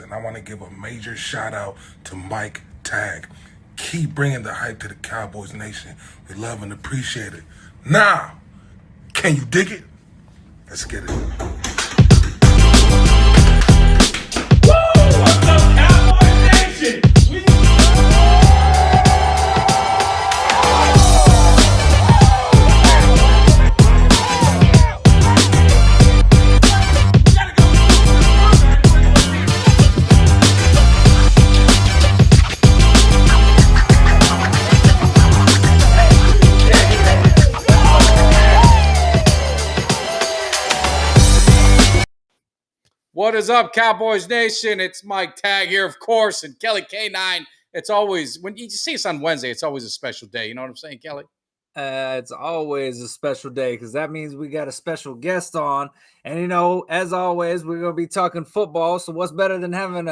And I want to give a major shout out to Mike Tag. Keep bringing the hype to the Cowboys Nation. We love and appreciate it. Now, can you dig it? Let's get it. What's up, Cowboys Nation? What is up, Cowboys Nation? It's Mike Tag here, of course, and Kelly K9. It's always, when you see us on Wednesday, it's always a special day. You know what I'm saying, Kelly? It's always a special day because that means we got a special guest on. And, as always, we're going to be talking football. So what's better than having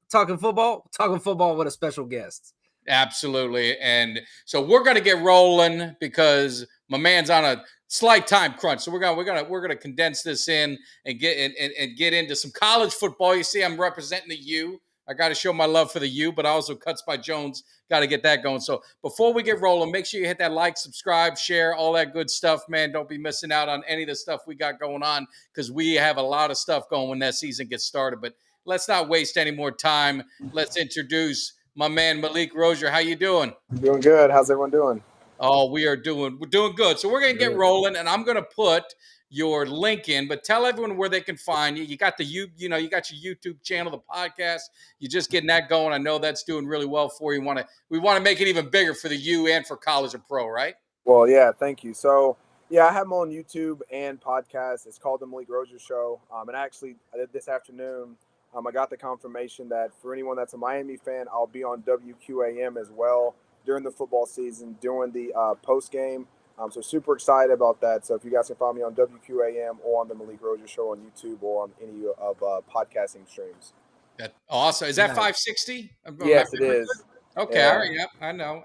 talking football? Talking football with a special guest. Absolutely. And so we're going to get rolling because my man's on a slight time crunch. So we're gonna condense this in and get into some college football. You see, I'm representing the U. I got to show my love for the U, but also Cuts by Jones. Got to get that going. So before we get rolling, make sure you hit that like, subscribe, share, all that good stuff, man. Don't be missing out on any of the stuff we got going on because we have a lot of stuff going when that season gets started. But let's not waste any more time. Let's introduce my man Malik Rosier. How you doing? Doing good. How's everyone doing? Oh, we're doing good. So we're gonna get rolling, and I'm gonna put your link in, but tell everyone where they can find you. You got you got your YouTube channel, the podcast. You're just getting that going. I know that's doing really well for you. We want to make it even bigger for the U and for college and pro, right? Well, yeah, thank you. So, yeah, I have them on YouTube and podcast. It's called the Malik Rosier Show. And actually, this afternoon, I got the confirmation that for anyone that's a Miami fan, I'll be on WQAM as well during the football season, during the post game. So super excited about that. So if you guys can find me on WQAM or on the Malik Rosier Show on YouTube or on any of podcasting streams. That's awesome. Is that 560? Yes, it is. Okay, Yeah. all right, yeah,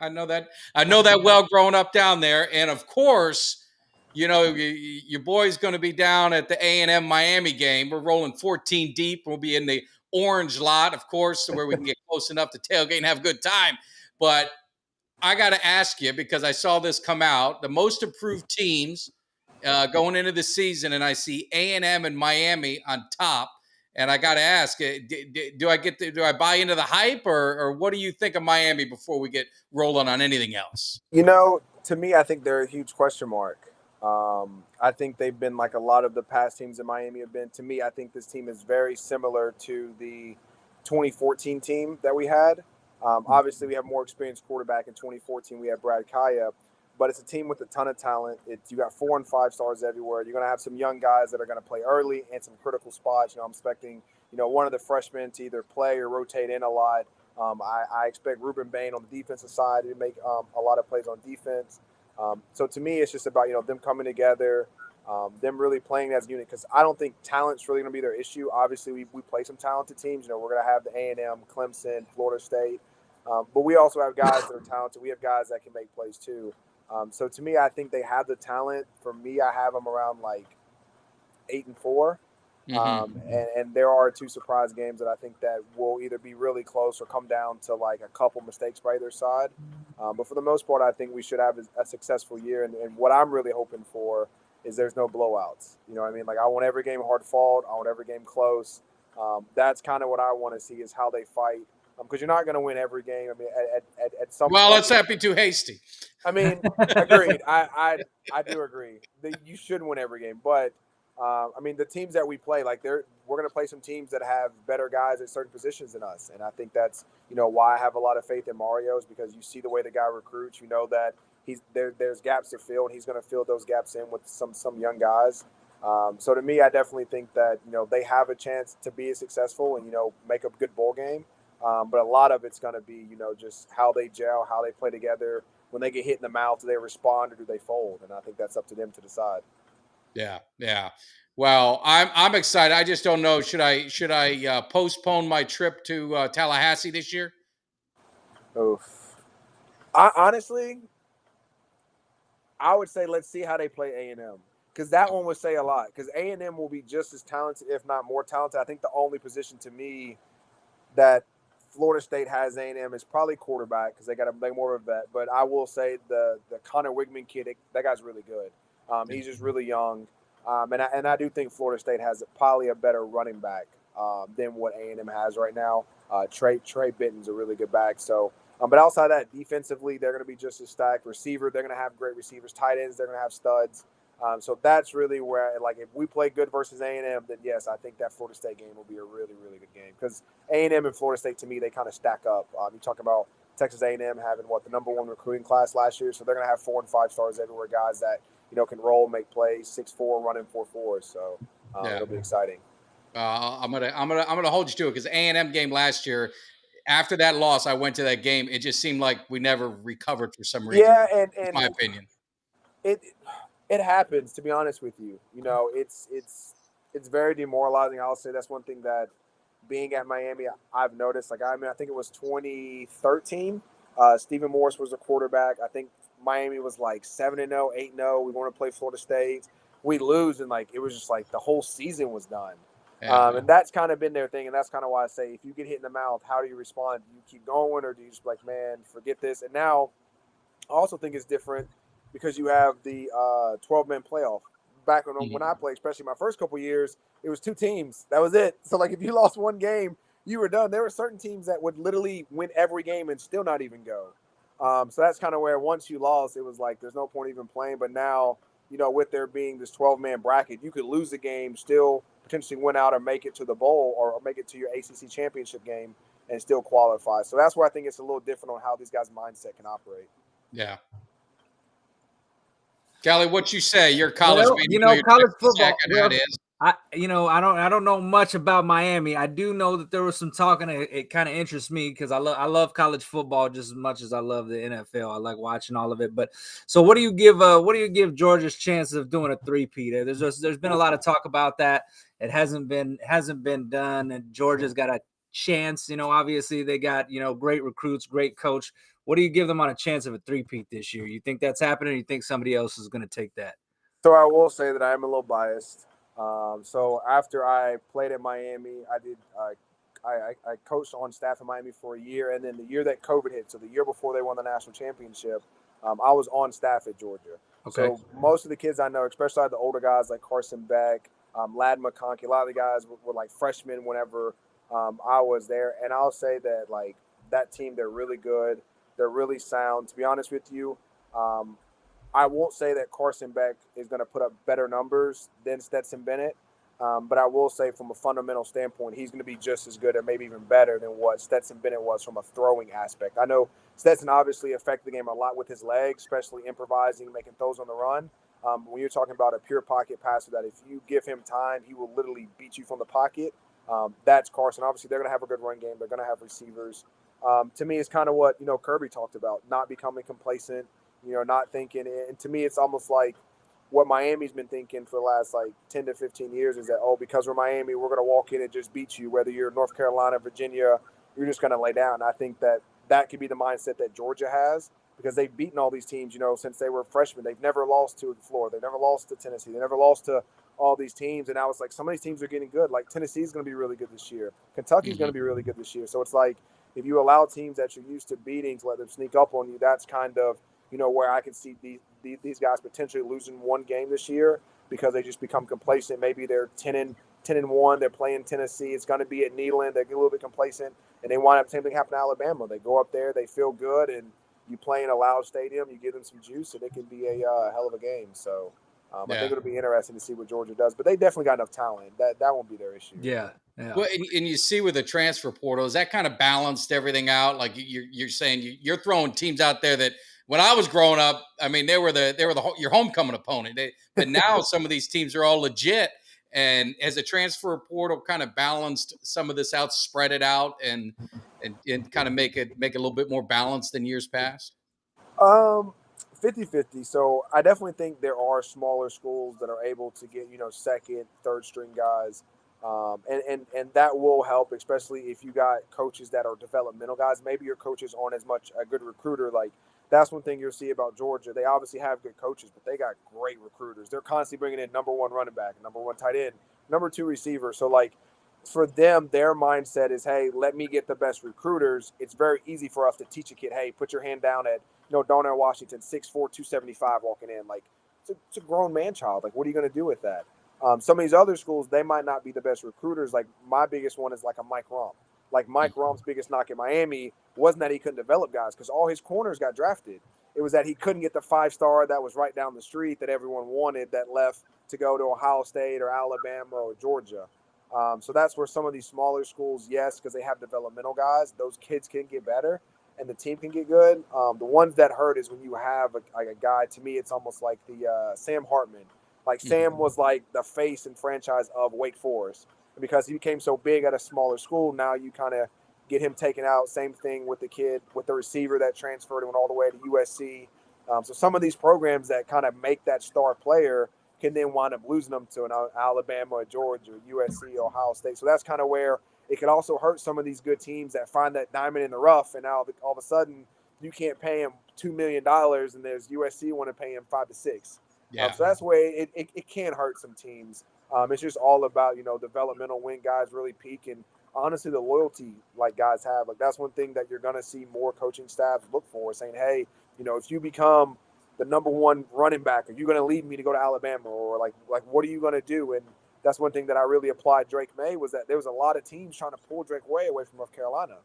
I know that. I know that well growing up down there, and of course, your boy's going to be down at the A&M Miami game. We're rolling 14 deep. We'll be in the orange lot, of course, so where we can get close enough to tailgate and have a good time. But I got to ask you because I saw this come out: the most improved teams going into the season, and I see A&M and Miami on top. And I got to ask, do I buy into the hype, or what do you think of Miami before we get rolling on anything else? To me, I think they're a huge question mark. I think they've been like a lot of the past teams in Miami have been. To me, I think this team is very similar to the 2014 team that we had. Obviously, we have more experienced quarterback in 2014. We had Brad Kaya, but it's a team with a ton of talent. You got 4 and 5 stars everywhere. You're going to have some young guys that are going to play early and some critical spots. I'm expecting, one of the freshmen to either play or rotate in a lot. I expect Ruben Bain on the defensive side to make a lot of plays on defense. So to me, it's just about, them coming together, them really playing as a unit, because I don't think talent's really going to be their issue. Obviously, we play some talented teams. We're going to have the A&M, Clemson, Florida State. But we also have guys that are talented. We have guys that can make plays too. So to me, I think they have the talent. For me, I have them around like 8-4. And there are 2 surprise games that I think that will either be really close or come down to like a couple mistakes by either side. But for the most part, I think we should have a successful year. And what I'm really hoping for is there's no blowouts. You know what I mean? Like I want every game hard fought. I want every game close. That's kind of what I want to see is how they fight. Because you're not going to win every game. I mean, at some well, point, let's not be too hasty. I mean, agreed. I do agree. You should win every game, but I mean, the teams that we play, like we're going to play some teams that have better guys at certain positions than us, and I think that's why I have a lot of faith in Mario is because you see the way the guy recruits. You know that there's gaps to fill, and he's going to fill those gaps in with some young guys. So to me, I definitely think that they have a chance to be successful and make a good bowl game. But a lot of it's going to be just how they gel, how they play together. When they get hit in the mouth, do they respond or do they fold? And I think that's up to them to decide. Yeah. Well, I'm excited. I just don't know. Should I postpone my trip to Tallahassee this year? Oof. Honestly, I would say let's see how they play A&M because that one would say a lot. Because A&M will be just as talented, if not more talented. I think the only position to me that Florida State has A&M is probably quarterback because they got to make more of a vet. But I will say the Connor Wigman kid, that guy's really good. He's just really young. And I do think Florida State has probably a better running back than what A&M has right now. Trey Bitten's a really good back. So, but outside of that, defensively, they're going to be just as stacked. Receiver, they're going to have great receivers. Tight ends, they're going to have studs. So that's really where, like, if we play good versus A&M, then yes, I think that Florida State game will be a really, really good game because A&M and Florida State, to me, they kind of stack up. You talk about Texas A&M having the number one recruiting class last year, so they're going to have 4 and 5 stars everywhere, guys that can roll, make plays, 6'4", running 4.4. So it'll be exciting. I'm gonna hold you to it because A&M game last year. After that loss, I went to that game. It just seemed like we never recovered for some reason. Yeah, and in my opinion, it happens. To be honest with you, it's very demoralizing. I'll say that's one thing that being at Miami, I've noticed. Like I think it was 2013. Stephen Morris was a quarterback. I think Miami was like 7-0, 8-0. We want to play Florida State. We lose, and it was just like the whole season was done. Yeah. And that's kind of been their thing, and that's kind of why I say if you get hit in the mouth, how do you respond? Do you keep going, or do you just be like, man, forget this? And now I also think it's different because you have the 12-man playoff. Back when I played, especially my first couple years, it was 2 teams. That was it. So, if you lost one game, you were done. There were certain teams that would literally win every game and still not even go. So that's kind of where once you lost, it was like there's no point even playing. But now, with there being this 12-man bracket, you could lose the game, still potentially win out or make it to the bowl or make it to your ACC championship game and still qualify. So that's where I think it's a little different on how these guys' mindset can operate. Yeah. Kelly, what you say? You're college. College football. How it is. I don't know much about Miami. I do know that there was some talk, and it kind of interests me because I love college football just as much as I love the NFL. I like watching all of it. But so, what do you give Georgia's chances of doing a three-peat? There's been a lot of talk about that. It hasn't been done, and Georgia's got a chance. Obviously they got great recruits, great coach. What do you give them on a chance of a three-peat this year? You think that's happening, or you think somebody else is going to take that? So I will say that I am a little biased. So after I played at Miami, I coached on staff in Miami for a year, and then the year that COVID hit, so the year before they won the national championship, I was on staff at Georgia. Okay. So most of the kids I know, especially the older guys like Carson Beck, Lad McConkey, a lot of the guys were like freshmen whenever I was there, and I'll say that that team, they're really good, they're really sound. To be honest with you, I won't say that Carson Beck is going to put up better numbers than Stetson Bennett, but I will say from a fundamental standpoint, he's going to be just as good or maybe even better than what Stetson Bennett was from a throwing aspect. I know Stetson obviously affected the game a lot with his legs, especially improvising, making throws on the run. When you're talking about a pure pocket passer that if you give him time, he will literally beat you from the pocket. That's Carson. Obviously, they're going to have a good run game. They're going to have receivers. To me, it's kind of what Kirby talked about, not becoming complacent, not thinking. And to me, it's almost like what Miami's been thinking for the last 10 to 15 years is that, because we're Miami, we're going to walk in and just beat you. Whether you're North Carolina, Virginia, you're just going to lay down. I think that could be the mindset that Georgia has because they've beaten all these teams, since they were freshmen. They've never lost to Florida. They never lost to Tennessee. They never lost to all these teams. And now it's like some of these teams are getting good. Like Tennessee's going to be really good this year. Kentucky's going to be really good this year. So it's like if you allow teams that you're used to beating to let them sneak up on you, that's kind of where I can see these guys potentially losing one game this year because they just become complacent. Maybe they're 10-1. They're playing Tennessee. It's going to be at Neyland. They get a little bit complacent, and they wind up. Same thing happened to Alabama. They go up there, they feel good, and you play in a loud stadium. You give them some juice, and it can be a hell of a game. So I think it'll be interesting to see what Georgia does. But they definitely got enough talent. That won't be their issue. Yeah. Well, and you see with the transfer portal, is that kind of balanced everything out? Like you're saying, you're throwing teams out there that. When I was growing up, I mean, they were your homecoming opponent. But now some of these teams are all legit. And as a transfer portal kind of balanced some of this out, spread it out, and kind of make it a little bit more balanced than years past. 50-50. So I definitely think there are smaller schools that are able to get second, third string guys, and that will help, especially if you got coaches that are developmental guys. Maybe your coaches aren't as much a good recruiter. That's one thing you'll see about Georgia. They obviously have good coaches, but they got great recruiters. They're constantly bringing in number one running back, number one tight end, number two receiver. So, for them, their mindset is, hey, let me get the best recruiters. It's very easy for us to teach a kid, hey, put your hand down at, Darnell Washington, 6'4", 275 walking in. Like, it's a grown man child. Like, what are you going to do with that? Some of these other schools, they might not be the best recruiters. Like, my biggest one is like a Mike Rump. Like, Mike Rump's biggest knock in Miami wasn't that he couldn't develop guys, because all his corners got drafted. It was that he couldn't get the 5-star that was right down the street that everyone wanted, that left to go to Ohio State or Alabama or Georgia. So that's where some of these smaller schools, yes, because they have developmental guys, those kids can get better and the team can get good. The ones that hurt is when you have a guy, to me, it's almost like the Sam Hartman. Like, Sam was like the face and franchise of Wake Forest. And because he became so big at a smaller school, now you kind of get him taken out. Same thing with the kid, with the receiver that transferred and went all the way to USC. So some of these programs that kind of make that star player can then wind up losing them to an Alabama, or Georgia, or USC, or Ohio State. So that's kind of where it could also hurt some of these good teams that find that diamond in the rough, and now all of a sudden you can't pay him $2 million, and there's USC want to pay him 5 to 6. Yeah. So that's where it can hurt some teams. It's just all about, developmental, when guys really peak, and honestly the loyalty like guys have. Like, that's one thing that you're going to see more coaching staffs look for, saying, hey, if you become the number one running back, are you going to leave me to go to Alabama, or like what are you going to do? And that's one thing that I really applied Drake May, was that there was a lot of teams trying to pull Drake Way away from North Carolina,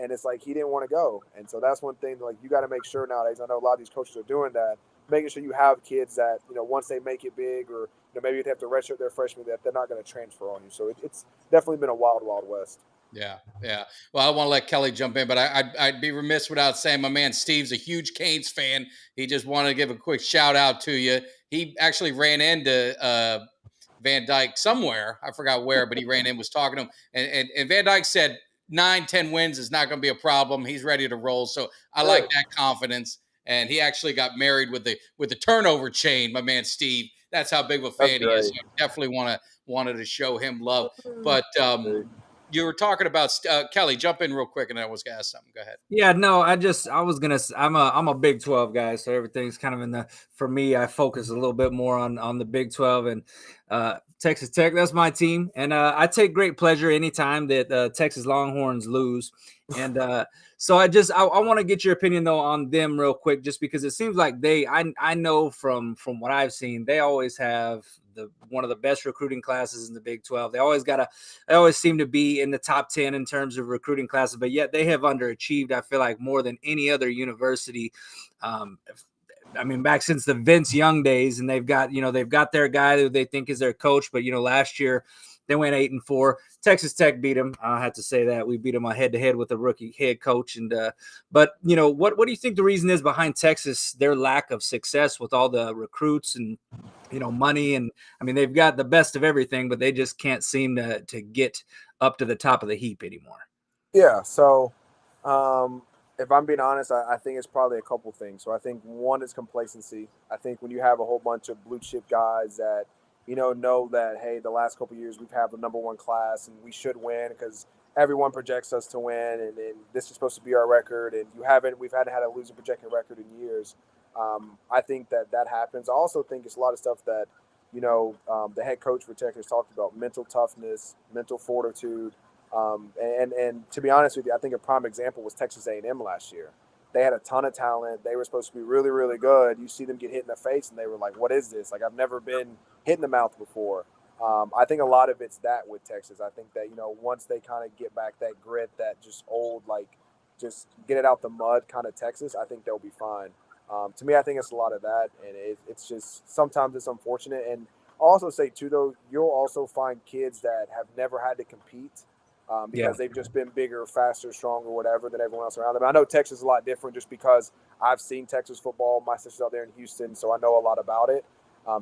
and it's like he didn't want to go. And so that's one thing, like, you got to make sure nowadays, I know a lot of these coaches are doing that, making sure you have kids that, once they make it big, or maybe you'd have to redshirt their freshman, that they're not going to transfer on you. So it's definitely been a wild, wild west. Yeah. Well, I want to let Kelly jump in, but I'd be remiss without saying my man Steve's a huge Canes fan. He just wanted to give a quick shout out to you. He actually ran into Van Dyke somewhere. I forgot where, but he ran in, was talking to him. And Van Dyke said 9-10 wins is not going to be a problem. He's ready to roll. So I like that confidence. And he actually got married with the turnover chain, my man Steve. That's how big of a fan he is. So I definitely wanted to show him love. But you were talking about Kelly. Jump in real quick, and I was going to ask something. Go ahead. Yeah, no, I'm a Big 12 guy, so everything's kind of for me, I focus a little bit more on the Big 12 and Texas Tech. That's my team, and I take great pleasure anytime that Texas Longhorns lose. And so I want to get your opinion though on them real quick, just because it seems like I know from what I've seen, they always have one of the best recruiting classes in the Big 12. They always seem to be in the top 10 in terms of recruiting classes, but yet they have underachieved, I feel like, more than any other university. I mean, back since the Vince Young days, and they've got their guy who they think is their coach, but last year they went 8-4. Texas Tech beat them. I have to say that we beat them head to head with a rookie head coach. And but what do you think the reason is behind Texas, their lack of success with all the recruits and money? And I mean, they've got the best of everything, but they just can't seem to get up to the top of the heap anymore. Yeah. So if I'm being honest, I think it's probably a couple things. So I think one is complacency. I think when you have a whole bunch of blue chip guys that know that, hey, the last couple of years we've had the number one class and we should win because everyone projects us to win, and this is supposed to be our record, and we've had a losing projected record in years. I think that happens. I also think it's a lot of stuff that, the head coach for Texas talked about: mental toughness, mental fortitude. And to be honest with you, I think a prime example was Texas A&M last year. They had a ton of talent. They were supposed to be really, really good. You see them get hit in the face, and they were like, what is this? Like, I've never been hit in the mouth before. I think a lot of it's that with Texas. I think that, once they kind of get back that grit, that just old, like, just get it out the mud kind of Texas, I think they'll be fine. To me, I think it's a lot of that, and it's just sometimes it's unfortunate. And I'll also say, too, though, you'll also find kids that have never had to compete because they've just been bigger, faster, stronger, whatever, than everyone else around them. I know Texas is a lot different just because I've seen Texas football. My sister's out there in Houston, so I know a lot about it.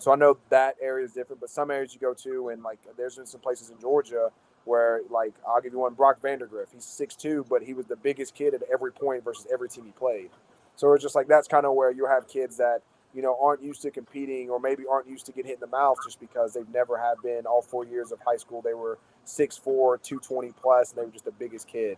So I know that area is different, but some areas you go to, and like there's been some places in Georgia where, like, I'll give you one, Brock Vandergriff. He's 6'2", but he was the biggest kid at every point versus every team he played. So it's just like that's kind of where you have kids that, aren't used to competing, or maybe aren't used to getting hit in the mouth just because they've never have been. All 4 years of high school, they were 6'4", 220 plus, and they were just the biggest kid.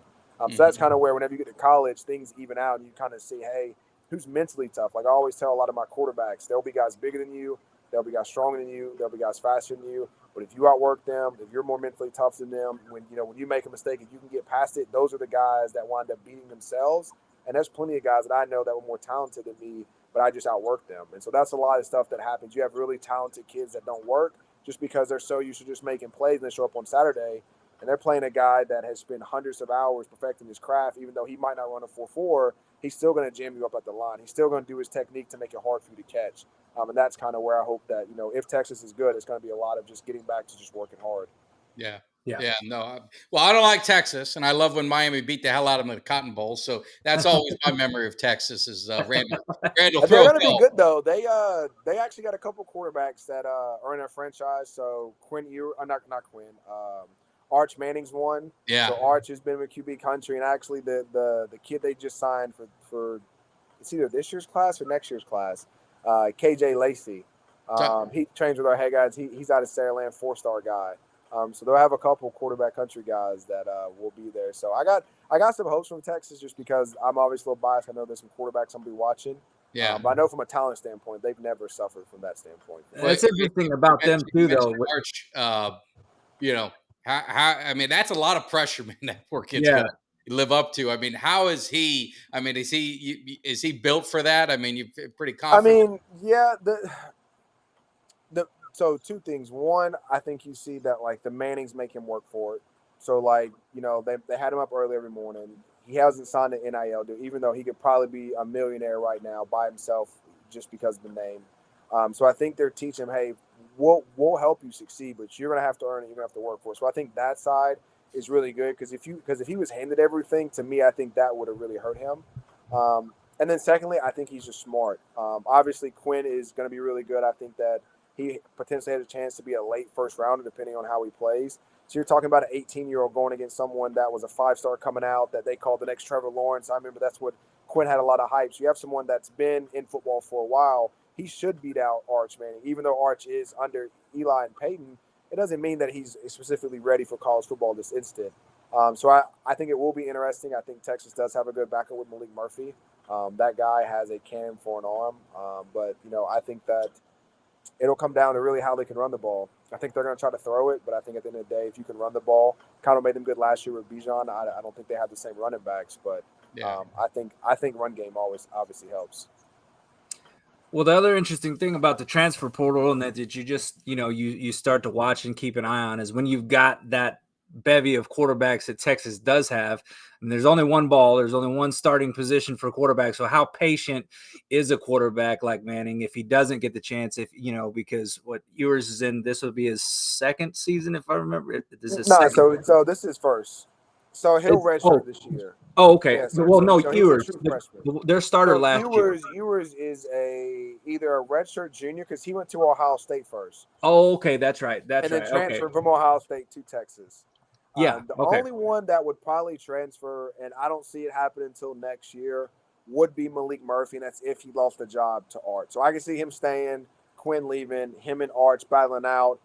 So that's kind of where whenever you get to college, things even out, and you kind of see, hey, who's mentally tough. Like I always tell a lot of my quarterbacks, there'll be guys bigger than you, There'll be guys stronger than you. There'll be guys faster than you. But if you outwork them, if you're more mentally tough than them, when you make a mistake, if you can get past it, those are the guys that wind up beating themselves. And there's plenty of guys that I know that were more talented than me, but I just outworked them. And so that's a lot of stuff that happens. You have really talented kids that don't work just because they're so used to just making plays, and they show up on Saturday and they're playing a guy that has spent hundreds of hours perfecting his craft. Even though he might not run a 4.4, he's still going to jam you up at the line. He's still going to do his technique to make it hard for you to catch. And that's kind of where I hope that, if Texas is good, it's going to be a lot of just getting back to just working hard. Yeah. Yeah. Yeah. No. Well, I don't like Texas, and I love when Miami beat the hell out of them in the Cotton Bowl. So that's always my memory of Texas is Randall They're throw going to be bell. good, though. They actually got a couple quarterbacks that are in their franchise. So Arch Manning's one. Yeah. So Arch has been with QB country, and actually the kid they just signed for it's either this year's class or next year's class, KJ Lacey. He trains with our head guys. He's out of Saraland, 4-star guy. So they'll have a couple quarterback country guys that will be there. So I got some hopes from Texas just because I'm obviously a little biased. I know there's some quarterbacks I'm going to be watching. Yeah. But I know from a talent standpoint, they've never suffered from that standpoint. That's interesting about them too, though. Arch, I mean, that's a lot of pressure, man. That poor kid's Yeah. gonna live up to. I mean, how is he? I mean, is he built for that? I mean, you're pretty confident. I mean, yeah. So two things. One, I think you see that like the Mannings make him work for it. So like they had him up early every morning. He hasn't signed an NIL deal, even though he could probably be a millionaire right now by himself just because of the name. So I think they're teaching him, hey, we'll help you succeed, but you're gonna have to earn it. You're gonna have to work for it. So I think that side is really good because if he was handed everything, to me, I think that would have really hurt him. And then secondly, I think he's just smart. Obviously, Quinn is going to be really good. I think that he potentially has a chance to be a late first rounder depending on how he plays. So you're talking about an 18-year-old going against someone that was a 5-star coming out that they called the next Trevor Lawrence. I remember that's what Quinn had a lot of hype. So you have someone that's been in football for a while. He should beat out Arch Manning. Even though Arch is under Eli and Peyton, it doesn't mean that he's specifically ready for college football this instant. So I think it will be interesting. I think Texas does have a good backup with Malik Murphy. That guy has a cannon for an arm. But I think that it'll come down to really how they can run the ball. I think they're going to try to throw it, but I think at the end of the day, if you can run the ball, kind of made them good last year with Bijan. I don't think they have the same running backs, but Yeah. I think run game always obviously helps. Well, the other interesting thing about the transfer portal and that you just, you start to watch and keep an eye on is when you've got that bevy of quarterbacks that Texas does have, and there's only one ball, there's only one starting position for quarterback. So how patient is a quarterback like Manning if he doesn't get the chance, because what yours is in, this will be his second season, if I remember. So this is first. So he'll redshirt this year. Oh, okay. Yeah, Ewers, their starter last year. Ewers is either a redshirt junior because he went to Ohio State first. Oh, okay, that's right. And then transferred from Ohio State to Texas. Yeah. The only one that would probably transfer, and I don't see it happen until next year, would be Malik Murphy, and that's if he lost the job to Arch. So I can see him staying, Quinn leaving, him and Arch battling out.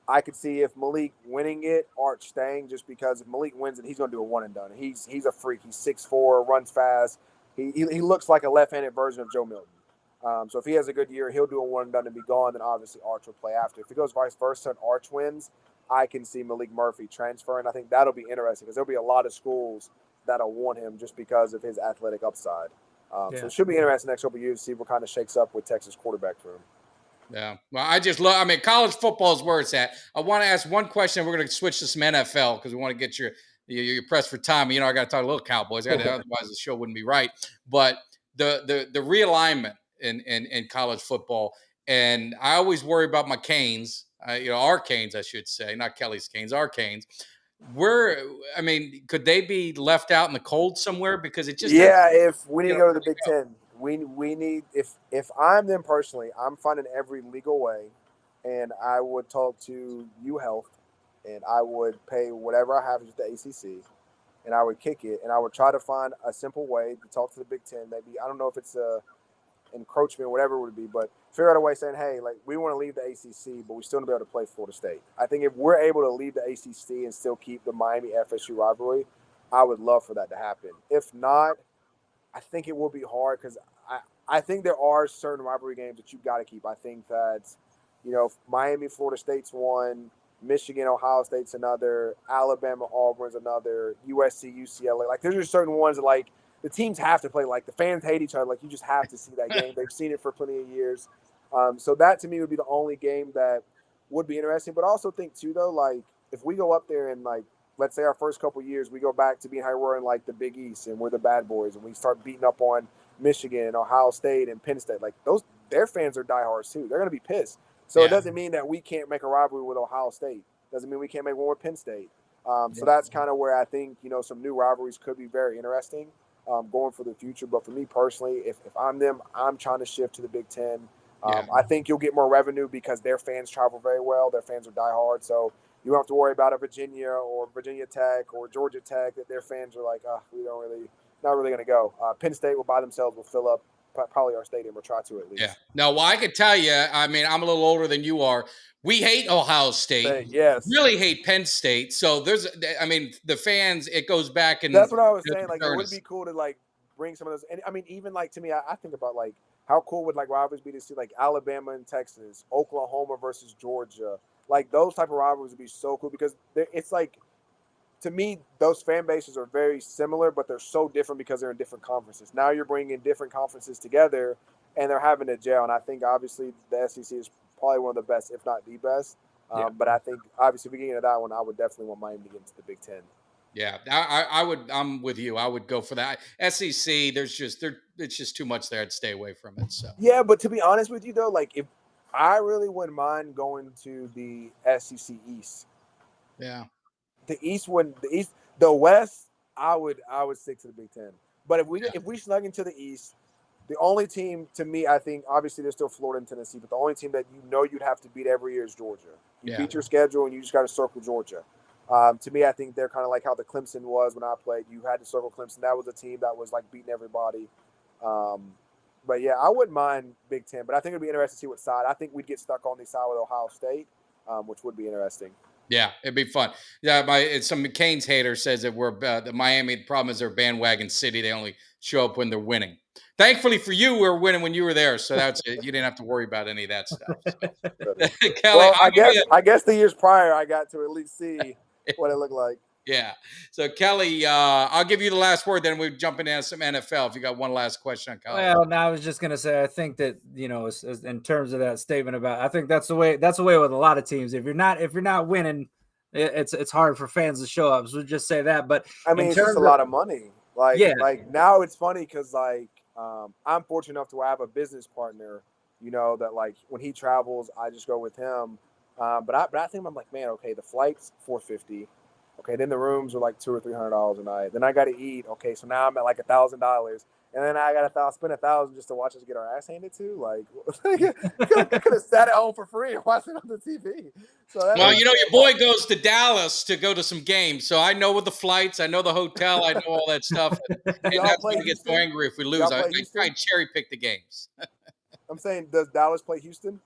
I could see if Malik winning it, Arch staying, just because if Malik wins it, he's going to do a one and done. He's a freak. He's 6'4", runs fast. He looks like a left-handed version of Joe Milton. So if he has a good year, he'll do a one and done and be gone. Then obviously Arch will play after. If it goes vice versa and Arch wins, I can see Malik Murphy transferring. I think that'll be interesting because there'll be a lot of schools that'll want him just because of his athletic upside. So it should be interesting next couple of years to see what kind of shakes up with Texas quarterback for him. Yeah. Well, I mean, college football is where it's at. I want to ask one question. We're going to switch to some NFL because we want to get your press for time. I got to talk a little Cowboys. Otherwise, the show wouldn't be right. But the realignment in college football, and I always worry about my Canes. Our Canes, I should say, not Kelly's Canes, our Canes. Could they be left out in the cold somewhere? Because it just if we need to go to the Big Ten. We need if I'm them personally, I'm finding every legal way, and I would talk to UHealth, and I would pay whatever I have with the ACC, and I would kick it, and I would try to find a simple way to talk to the Big Ten. Maybe I don't know if it's a encroachment, whatever it would be, but figure out a way saying, hey, like we want to leave the ACC, but we still want to be able to play Florida State. I think if we're able to leave the ACC and still keep the Miami FSU rivalry, I would love for that to happen. If not, I think it will be hard because I think there are certain rivalry games that you got to keep. I think that, Miami, Florida State's one, Michigan, Ohio State's another, Alabama, Auburn's another, USC, UCLA. Like, there's just certain ones that, like, the teams have to play. Like, the fans hate each other. Like, you just have to see that game. They've seen it for plenty of years. So that, to me, would be the only game that would be interesting. But I also think, too, though, like, if we go up there and, like, let's say our first couple of years, we go back to being how we were in, like, the Big East, and we're the bad boys, and we start beating up on Michigan and Ohio State and Penn State. Like, their fans are diehards, too. They're going to be pissed. So it doesn't mean that we can't make a rivalry with Ohio State. Doesn't mean we can't make one with Penn State. So that's kind of where I think, some new rivalries could be very interesting going for the future. But for me personally, if I'm them, I'm trying to shift to the Big Ten. I think you'll get more revenue because their fans travel very well. Their fans are diehard. So you don't have to worry about a Virginia or Virginia Tech or Georgia Tech that their fans are like, not really going to go. Penn State will by themselves will fill up probably our stadium, or try to at least. Yeah. No, well, I could tell you, I mean, I'm a little older than you are. We hate Ohio State. Yes. Really hate Penn State. So the fans, it goes back and that's what I was saying. Like, it would be cool to like bring some of those. And I mean, even like to me, I think about like how cool would like rivalries be to see like Alabama and Texas, Oklahoma versus Georgia. Like those type of rivalries would be so cool because it's like, to me, those fan bases are very similar, but they're so different because they're in different conferences. Now you're bringing different conferences together, and they're having a gel. And I think, obviously, the SEC is probably one of the best, if not the best. But I think, obviously, if we get into that one, I would definitely want Miami to get into the Big Ten. Yeah, I would. I'm with you. I would go for that. SEC, it's just too much there. I'd stay away from it. So yeah, but to be honest with you, though, like if I really wouldn't mind going to the SEC East. Yeah. The West, I would stick to the Big Ten. But if we snug into the East, the only team to me, I think, obviously there's still Florida and Tennessee, but the only team that you'd have to beat every year is Georgia. You beat your schedule and you just got to circle Georgia. To me, I think they're kind of like how the Clemson was when I played. You had to circle Clemson. That was a team that was like beating everybody. But yeah, I wouldn't mind Big Ten, but I think it'd be interesting to see what side. I think we'd get stuck on the side with Ohio State, which would be interesting. Yeah, it'd be fun. Yeah, some Canes hater says that the Miami. The problem is they're bandwagon city. They only show up when they're winning. Thankfully for you, we were winning when you were there, so that's it. You didn't have to worry about any of that stuff. So. Kelly, well, I guess the years prior, I got to at least see what it looked like. Yeah. So Kelly, I'll give you the last word. Then we jump into some NFL. If you got one last question on college. Well, no, I was just gonna say, I think that as in terms of that statement about, I think that's the way with a lot of teams. If you're not winning, it's hard for fans to show up. So we'll just say that. But I mean, it's just a lot of money. Like now it's funny because like I'm fortunate enough to have a business partner, that like when he travels, I just go with him. But I think I'm like, man, okay, the flight's $450. Okay, then the rooms are like $200 or $300 a night. Then I got to eat. Okay, so now I'm at like $1,000, and then I got to spend $1,000 just to watch us get our ass handed to. Like, I could have sat at home for free and watched it on the TV. So your boy goes to Dallas to go to some games, so I know with the flights, I know the hotel, I know all that stuff, and that's going to get so angry if we lose. I try and cherry pick the games. I'm saying, does Dallas play Houston?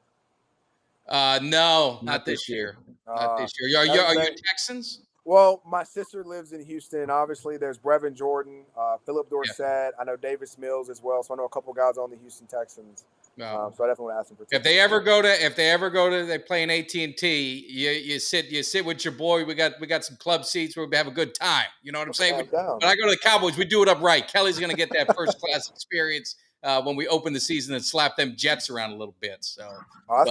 No, not this year. Not this year. Are you Texans? Well, my sister lives in Houston. Obviously, there's Brevin Jordan, Philip Dorsett. Yeah. I know Davis Mills as well. So I know a couple guys on the Houston Texans. So I definitely want to ask them for tickets. If they ever go to, they play in AT&T. You sit with your boy. We got some club seats where we have a good time. You know what I'm saying? When I go to the Cowboys, we do it up right. Kelly's going to get that first class experience when we open the season and slap them Jets around a little bit. So that's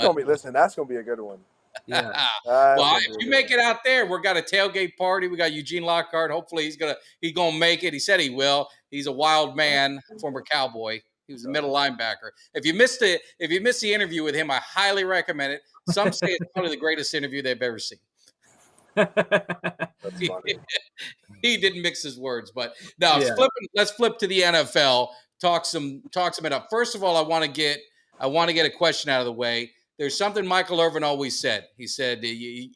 gonna be a good one. Yeah. Well, if you make it out there, we've got a tailgate party. We got Eugene Lockhart. Hopefully he's gonna make it. He said he will. He's a wild man, former Cowboy. He was a middle linebacker. If you missed the interview with him, I highly recommend it. Some say it's probably the greatest interview they've ever seen. That's funny. He didn't mix his words, but no. Yeah. Let's flip to the NFL. Talk some it up. First of all, I want to get a question out of the way. There's something Michael Irvin always said. He said you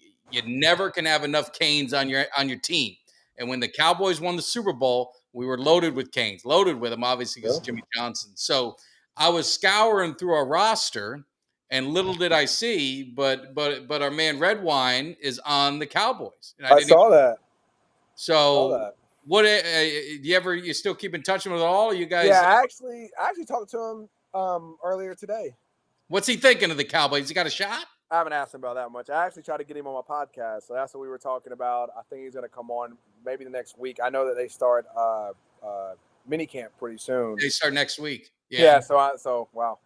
never can have enough Canes on your team. And when the Cowboys won the Super Bowl, we were loaded with Canes, loaded with them, obviously because of Jimmy Johnson. So I was scouring through our roster, and little did I see, but our man Redwine is on the Cowboys. And I saw that. So what? You still keep in touch with him at all? You guys? Yeah, I actually talked to him earlier today. What's he thinking of the Cowboys? He got a shot? I haven't asked him about that much. I actually tried to get him on my podcast, so that's what we were talking about. I think he's going to come on maybe the next week. I know that they start mini camp pretty soon. They start next week. Yeah. So wow.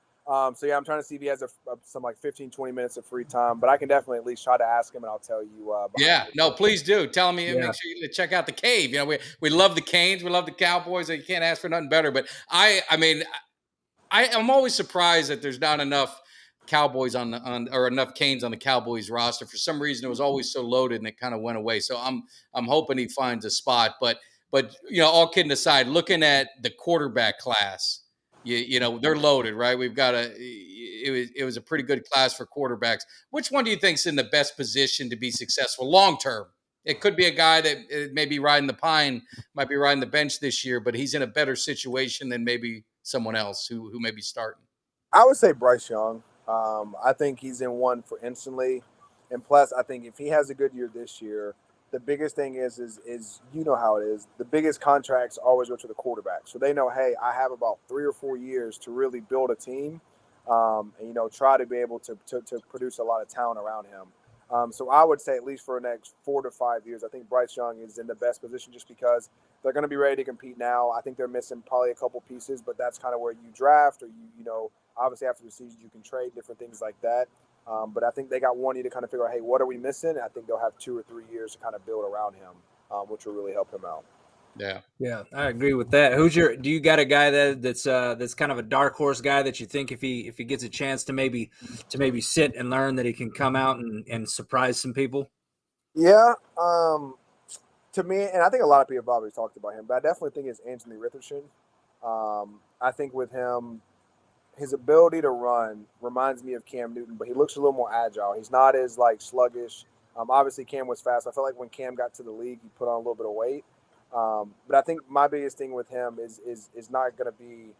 So yeah, I'm trying to see if he has some like 15, 20 minutes of free time, but I can definitely at least try to ask him, and I'll tell you. Yeah, no, please do. Tell me, Yeah. make sure you check out the cave. You know, we love the Canes, we love the Cowboys. You can't ask for nothing better. But I mean, I'm always surprised that there's not enough Cowboys on or enough Canes on the Cowboys roster. For some reason, it was always so loaded, and it kind of went away. So I'm hoping he finds a spot. But you know, all kidding aside, looking at the quarterback class, you know they're loaded, right? We've got it was a pretty good class for quarterbacks. Which one do you think's in the best position to be successful long term? It could be a guy that may be riding the pine, might be riding the bench this year, but he's in a better situation than maybe someone else who may be starting. I would say Bryce Young. I think he's in one for instantly, and plus, I think if he has a good year this year, the biggest thing is you know how it is. The biggest contracts always go to the quarterback, so they know, hey, I have about 3 or 4 years to really build a team, and try to be able to produce a lot of talent around him. So I would say at least for the next 4 to 5 years, I think Bryce Young is in the best position just because they're going to be ready to compete now. I think they're missing probably a couple pieces, but that's kind of where you draft or obviously after the season you can trade different things like that. But I think they got 1 year to kind of figure out, hey, what are we missing? And I think they'll have 2 or 3 years to kind of build around him, which will really help him out. Yeah, I agree with that. Do you got a guy that's kind of a dark horse guy that you think if he gets a chance to maybe sit and learn that he can come out and surprise some people? Yeah, to me, and I think a lot of people have already talked about him, but I definitely think it's Anthony Richardson. I think with him, his ability to run reminds me of Cam Newton, but he looks a little more agile. He's not as like sluggish. Obviously, Cam was fast. I feel like when Cam got to the league, he put on a little bit of weight. But I think my biggest thing with him is not going to be,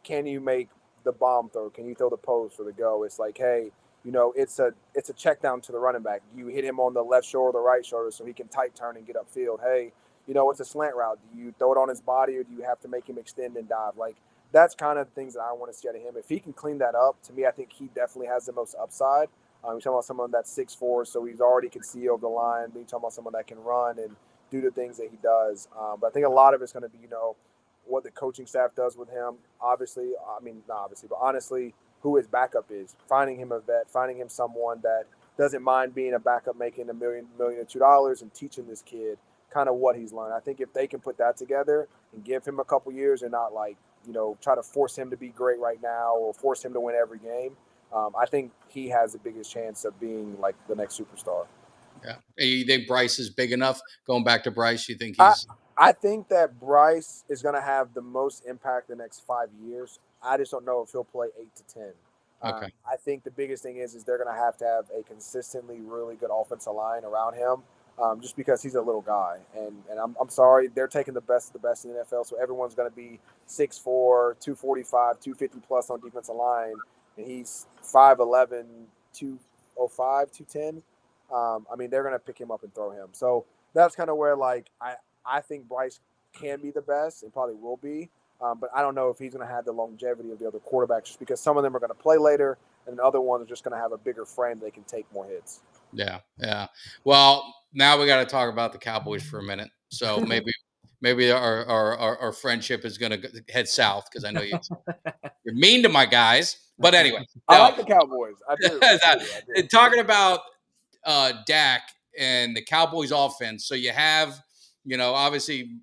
can you make the bomb throw? Can you throw the post or the go? It's like, hey, it's a check down to the running back. You hit him on the left shoulder or the right shoulder so he can tight turn and get upfield. Hey, it's a slant route. Do you throw it on his body or do you have to make him extend and dive? Like, that's kind of things that I want to see out of him. If he can clean that up, to me, I think he definitely has the most upside. You're talking about someone that's 6'4", so he's already can see over the line. You're talking about someone that can run and do the things that he does. But I think a lot of it's going to be, what the coaching staff does with him. Obviously, not obviously, but honestly, who his backup is. Finding him a vet, finding him someone that doesn't mind being a backup, making $1 million or $2 and teaching this kid kind of what he's learned. I think if they can put that together and give him a couple years and not like, try to force him to be great right now or force him to win every game, I think he has the biggest chance of being like the next superstar. Yeah. You think Bryce is big enough? Going back to Bryce, you think he's I think that Bryce is going to have the most impact the next 5 years. I just don't know if he'll play 8 to 10. Okay. I think the biggest thing is they're going to have a consistently really good offensive line around him, just because he's a little guy. And I'm sorry, they're taking the best of the best in the NFL, so everyone's going to be 6'4", 245, 250 plus on defensive line, and he's 5'11", 205, 210. They're going to pick him up and throw him. So that's kind of where, like, I think Bryce can be the best and probably will be. But I don't know if he's going to have the longevity of the other quarterbacks just because some of them are going to play later and the other ones are just going to have a bigger frame. They can take more hits. Yeah. Well, now we got to talk about the Cowboys for a minute. So maybe our friendship is going to head south because I know you're mean to my guys. But anyway. I like the Cowboys. I do. Talking about Dak and the Cowboys offense. So you have, obviously,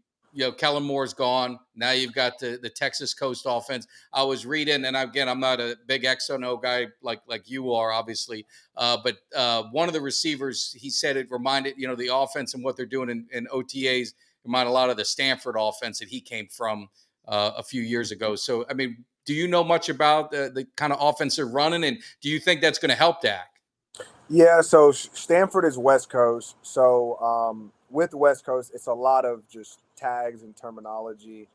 Kellen Moore's gone. Now you've got the Texas Coast offense. I was reading, and again, I'm not a big X and O guy like you are, obviously. But one of the receivers, he said it reminded, the offense and what they're doing in OTAs remind a lot of the Stanford offense that he came from a few years ago. So, do you know much about the kind of offense they're running, and do you think that's going to help Dak? Yeah, so Stanford is West Coast. So with West Coast, it's a lot of just tags and terminology.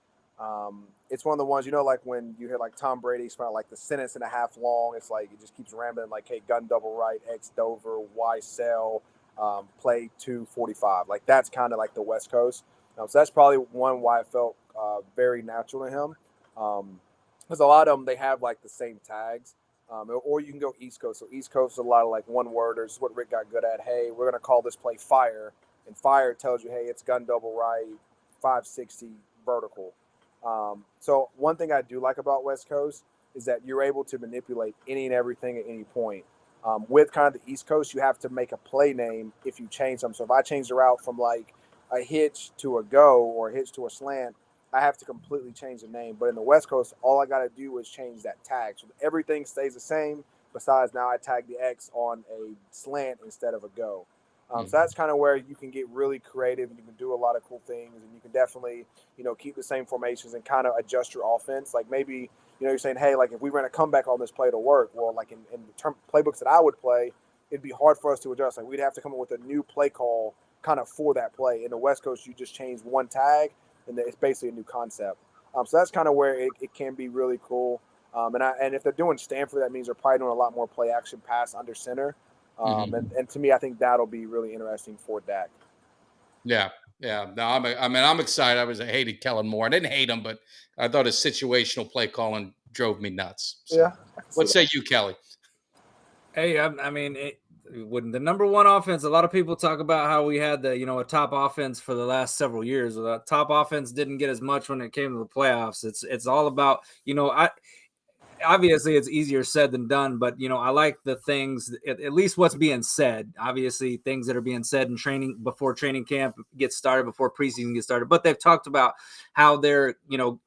It's one of the ones, like when you hear like Tom Brady spent like the sentence and a half long, it's like it just keeps rambling like, hey, gun double right, X Dover, Y sell, play 245. Like that's kind of like the West Coast. So that's probably one why it felt very natural to him. Because a lot of them, they have like the same tags. Or you can go East Coast. So East Coast is a lot of like one worders. What Rick got good at. Hey, we're gonna call this play fire, and fire tells you, hey, it's gun double right, 560 vertical. So one thing I do like about West Coast is that you're able to manipulate any and everything at any point. With kind of the East Coast, you have to make a play name if you change them. So if I change the route from like a hitch to a go or a hitch to a slant, I have to completely change the name. But in the West Coast, all I got to do is change that tag. So everything stays the same. Besides, now I tag the X on a slant instead of a go. So that's kind of where you can get really creative and you can do a lot of cool things. And you can definitely, keep the same formations and kind of adjust your offense. Like maybe, you're saying, hey, like if we ran a comeback on this play to work, well, like in the playbooks that I would play, it'd be hard for us to adjust. Like we'd have to come up with a new play call kind of for that play. In the West Coast, you just change one tag and it's basically a new concept. So that's kind of where it can be really cool. And if they're doing Stanford, that means they're probably doing a lot more play action pass under center. And to me, I think that'll be really interesting for Dak. Yeah. No, I'm excited. I hated Kellen Moore. I didn't hate him, but I thought his situational play calling drove me nuts. So, Yeah. what say you, Kelly? Hey, when the number one offense, a lot of people talk about how we had a top offense for the last several years. The top offense didn't get as much when it came to the playoffs. It's all about, obviously it's easier said than done, but I like the things, at least what's being said. Obviously things that are being said in training before training camp gets started, before preseason gets started, but they've talked about how they're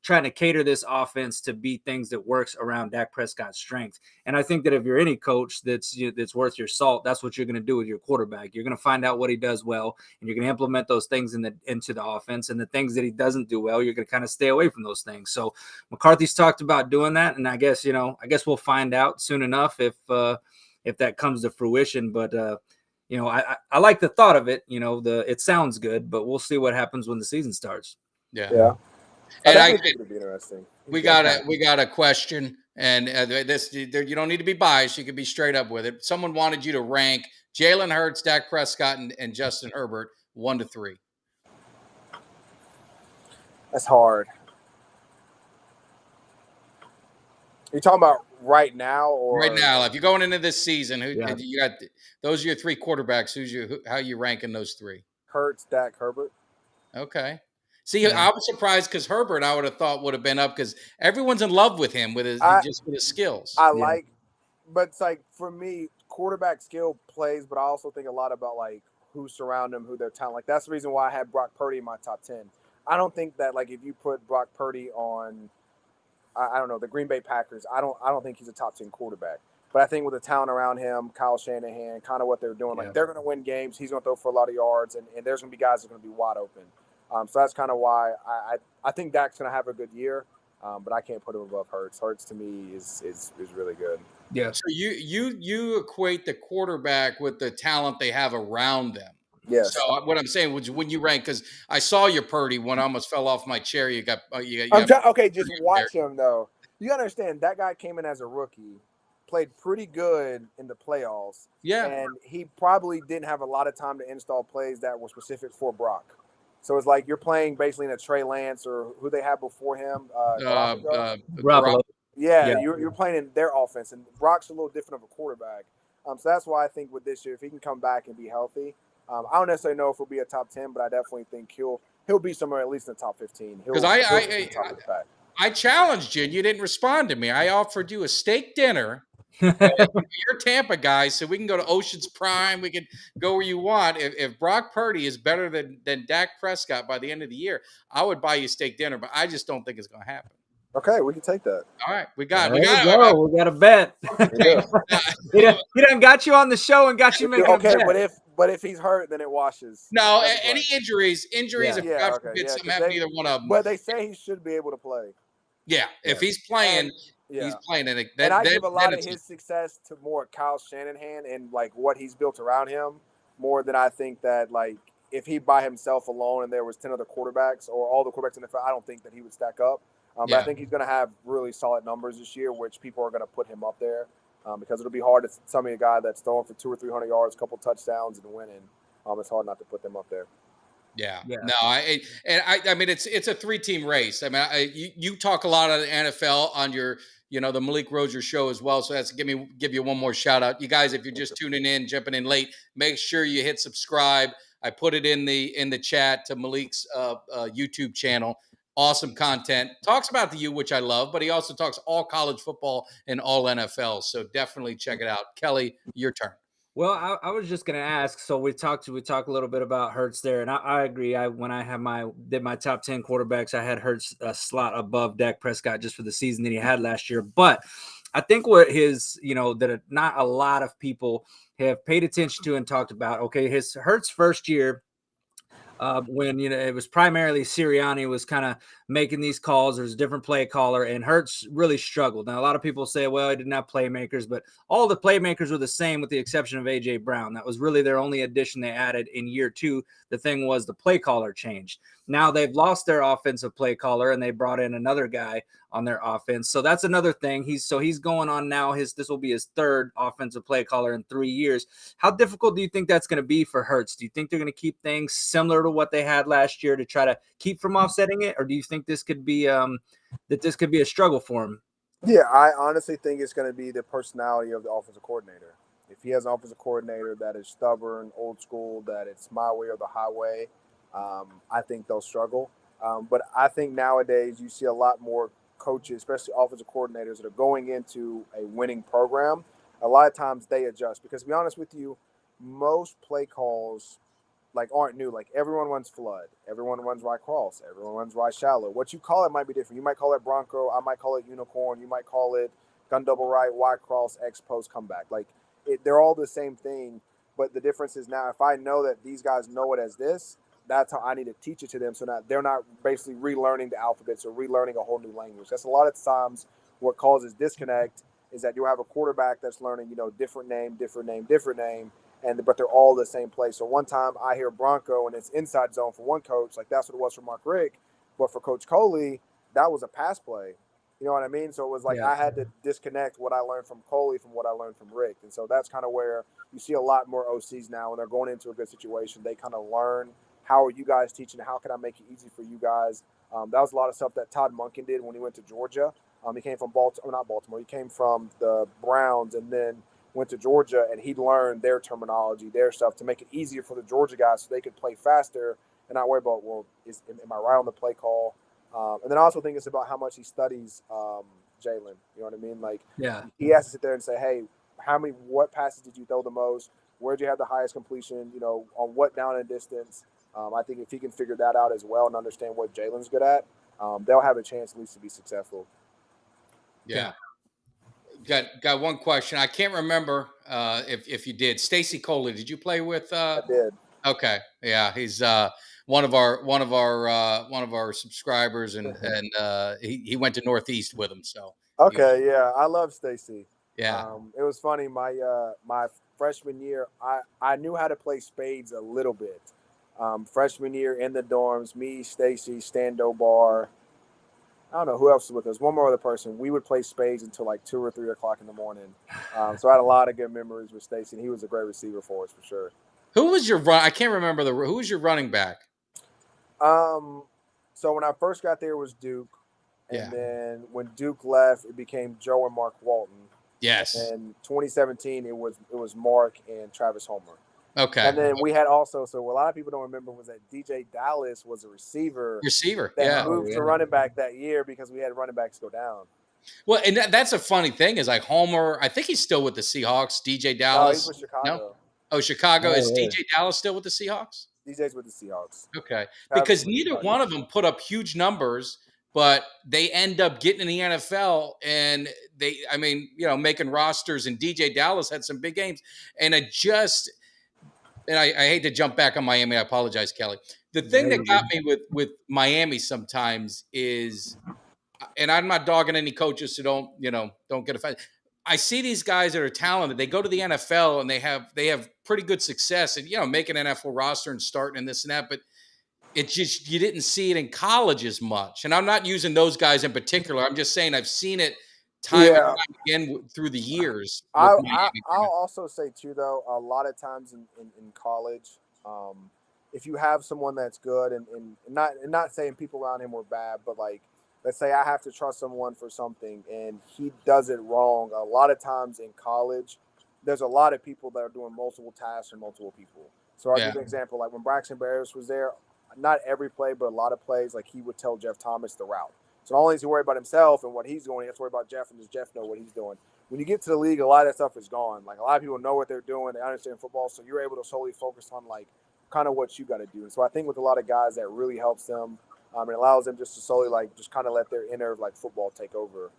trying to cater this offense to be things that works around Dak Prescott's strength. And I think that if you're any coach that's worth your salt, that's what you're going to do with your quarterback. You're going to find out what he does well, and you're going to implement those things into the offense, and the things that he doesn't do well, you're going to kind of stay away from those things. So McCarthy's talked about doing that, and I guess we'll find out soon enough if that comes to fruition. But I like the thought of it. It sounds good, but we'll see what happens when the season starts. Yeah. And I think it'll be interesting. We got a question, and you don't need to be biased. You can be straight up with it. Someone wanted you to rank Jalen Hurts, Dak Prescott, and Justin Herbert 1 to 3. That's hard. You're talking about right now, or right now? If you're going into this season, you got those are your 3 quarterbacks. How are you ranking those 3? Hurts, Dak, Herbert. Okay. See, I was surprised because Herbert, I would have thought would have been up because everyone's in love with him with his skills. But it's like for me, quarterback skill plays, but I also think a lot about like who surround them, who their talent. Like that's the reason why I had Brock Purdy in my top 10. I don't think that like if you put Brock Purdy on, I don't know, the Green Bay Packers, I don't think he's a top 10 quarterback. But I think with the talent around him, Kyle Shanahan, kind of what they're doing, like they're going to win games. He's going to throw for a lot of yards, and there's going to be guys that are going to be wide open. So that's kind of why I think Dak's going to have a good year, but I can't put him above Hurts. Hurts to me is really good. Yeah. So you equate the quarterback with the talent they have around them. Yes. So what I'm saying was when you rank, because I saw your Purdy when I almost fell off my chair. Okay, just watch him though. You understand that guy came in as a rookie, played pretty good in the playoffs. Yeah. And he probably didn't have a lot of time to install plays that were specific for Brock. So it's like you're playing basically in a Trey Lance or who they had before him. Garoppolo. Yeah, you're playing in their offense, and Brock's a little different of a quarterback. So that's why I think with this year, if he can come back and be healthy, I don't necessarily know if he'll be a top 10, but I definitely think he'll be somewhere at least in the top 15. Because I challenged you, and you didn't respond to me. I offered you a steak dinner. You're Tampa guys, so we can go to Ocean's Prime. We can go where you want. If Brock Purdy is better than Dak Prescott by the end of the year, I would buy you steak dinner, but I just don't think it's going to happen. Okay, we can take that. All right, we got a bet. He done got you on the show and got you making a bet. But if he's hurt, then it washes. No, any injuries. If God forbid something happen to either one of them. But they say he should be able to play. Yeah, if he's playing. He's playing in it. And I give a lot of his success to more Kyle Shanahan and like what he's built around him more than I think that like if he by himself alone and there was 10 other quarterbacks or all the quarterbacks in the NFL, I don't think that he would stack up. But I think he's going to have really solid numbers this year, which people are going to put him up there because it'll be hard to tell me a guy that's throwing for 200 or 300 yards, a couple touchdowns, and winning. It's hard not to put them up there. Yeah. No, I mean, it's a 3-team race. I mean, you talk a lot of the NFL on your the Malik Rosier show as well. So that's give you one more shout out. You guys, if you're just tuning in, jumping in late, make sure you hit subscribe. I put it in the chat to Malik's YouTube channel. Awesome content. Talks about the U, which I love, but he also talks all college football and all NFL. So definitely check it out. Kelly, your turn. Well, I was just gonna ask. So we talked a little bit about Hurts there, and I agree. When I did my top 10 quarterbacks, I had Hurts a slot above Dak Prescott just for the season that he had last year. But I think what that not a lot of people have paid attention to and talked about. Okay, his Hurts first year. When it was primarily Sirianni was kind of making these calls. There's a different play caller, and Hurts really struggled. Now a lot of people say, well, he didn't have playmakers, but all the playmakers were the same with the exception of AJ Brown. That was really their only addition they added in year two. The thing was the play caller changed. Now they've lost their offensive play caller, and they brought in another guy on their offense. So that's another thing. He's going on now. This will be his third offensive play caller in 3 years. How difficult do you think that's going to be for Hurts? Do you think they're going to keep things similar to what they had last year to try to keep from offsetting it, or do you think this could be a struggle for him? Yeah, I honestly think it's going to be the personality of the offensive coordinator. If he has an offensive coordinator that is stubborn, old school, that it's my way or the highway, I think they'll struggle. But I think nowadays you see a lot more coaches, especially offensive coordinators, that are going into a winning program. A lot of times they adjust because, to be honest with you, most play calls aren't new. Like everyone runs flood, everyone runs right cross, everyone runs right shallow. What you call it might be different. You might call it Bronco, I might call it unicorn, you might call it gun double right, wide cross, X post comeback. They're all the same thing, but the difference is now if I know that these guys know it as this, that's how I need to teach it to them, so that they're not basically relearning the alphabets or relearning a whole new language. That's a lot of times what causes disconnect is that you'll have a quarterback that's learning, different name, but they're all the same place. So one time I hear Bronco and it's inside zone for one coach, like that's what it was for Mark Richt, but for Coach Coley, that was a pass play. You know what I mean? So it was like I had to disconnect what I learned from Coley from what I learned from Richt. And so that's kind of where you see a lot more OCs now when they're going into a good situation. They kind of learn, how are you guys teaching? How can I make it easy for you guys? That was a lot of stuff that Todd Monken did when he went to Georgia. He came from not Baltimore. He came from the Browns and then went to Georgia, and he learned their terminology, their stuff to make it easier for the Georgia guys so they could play faster and not worry about, am I right on the play call? And then I also think it's about how much he studies Jalen. You know what I mean? He has to sit there and say, hey, what passes did you throw the most? Where'd you have the highest completion? On what down and distance? I think if he can figure that out as well and understand what Jalen's good at, they'll have a chance at least to be successful. Yeah. Got one question. I can't remember if you did. Stacy Coley, did you play with? I did. Okay, yeah, he's one of our subscribers, and he went to Northeast with him. So okay, yeah, I love Stacy. Yeah, it was funny. My freshman year, I knew how to play spades a little bit. Freshman year in the dorms, me, Stacy, Stando Bar. I don't know who else was with us. One more other person. We would play spades until like 2 or 3 o'clock in the morning. So I had a lot of good memories with Stacy, and he was a great receiver for us for sure. Who was your run? I can't remember who was your running back. So when I first got there, it was Duke, and then when Duke left, it became Joe and Mark Walton. Yes. And 2017, it was Mark and Travis Homer. Okay. And then we had also, so what a lot of people don't remember was that DJ Dallas was a receiver. That moved to running back that year because we had running backs go down. Well, and that's a funny thing is like Homer, I think he's still with the Seahawks. DJ Dallas. He's with Chicago. No? Oh, Chicago. Is DJ Dallas still with the Seahawks? DJ's with the Seahawks. Okay. Because neither one of them put up huge numbers, but they end up getting in the NFL and making rosters, and DJ Dallas had some big games. And I hate to jump back on Miami. I apologize, Kelly. The thing that got me with Miami sometimes is, and I'm not dogging any coaches, so don't get offended. I see these guys that are talented. They go to the NFL and they have pretty good success and making an NFL roster and starting and this and that. But it just, you didn't see it in college as much. And I'm not using those guys in particular. I'm just saying I've seen it time and time again through the years. I'll also say too, though, a lot of times in college, if you have someone that's good and not saying people around him were bad, but like let's say I have to trust someone for something and he does it wrong. A lot of times in college, there's a lot of people that are doing multiple tasks for multiple people. So I'll give you an example. Like when Braxton Barrios was there, not every play, but a lot of plays, like he would tell Jeff Thomas the route. So not only is he worried about himself and what he's doing, he has to worry about Jeff, and does Jeff know what he's doing? When you get to the league, a lot of that stuff is gone. Like a lot of people know what they're doing. They understand football. So you're able to solely focus on like kind of what you got to do. And so I think with a lot of guys that really helps them. It allows them just to solely like just kind of let their inner like football take over.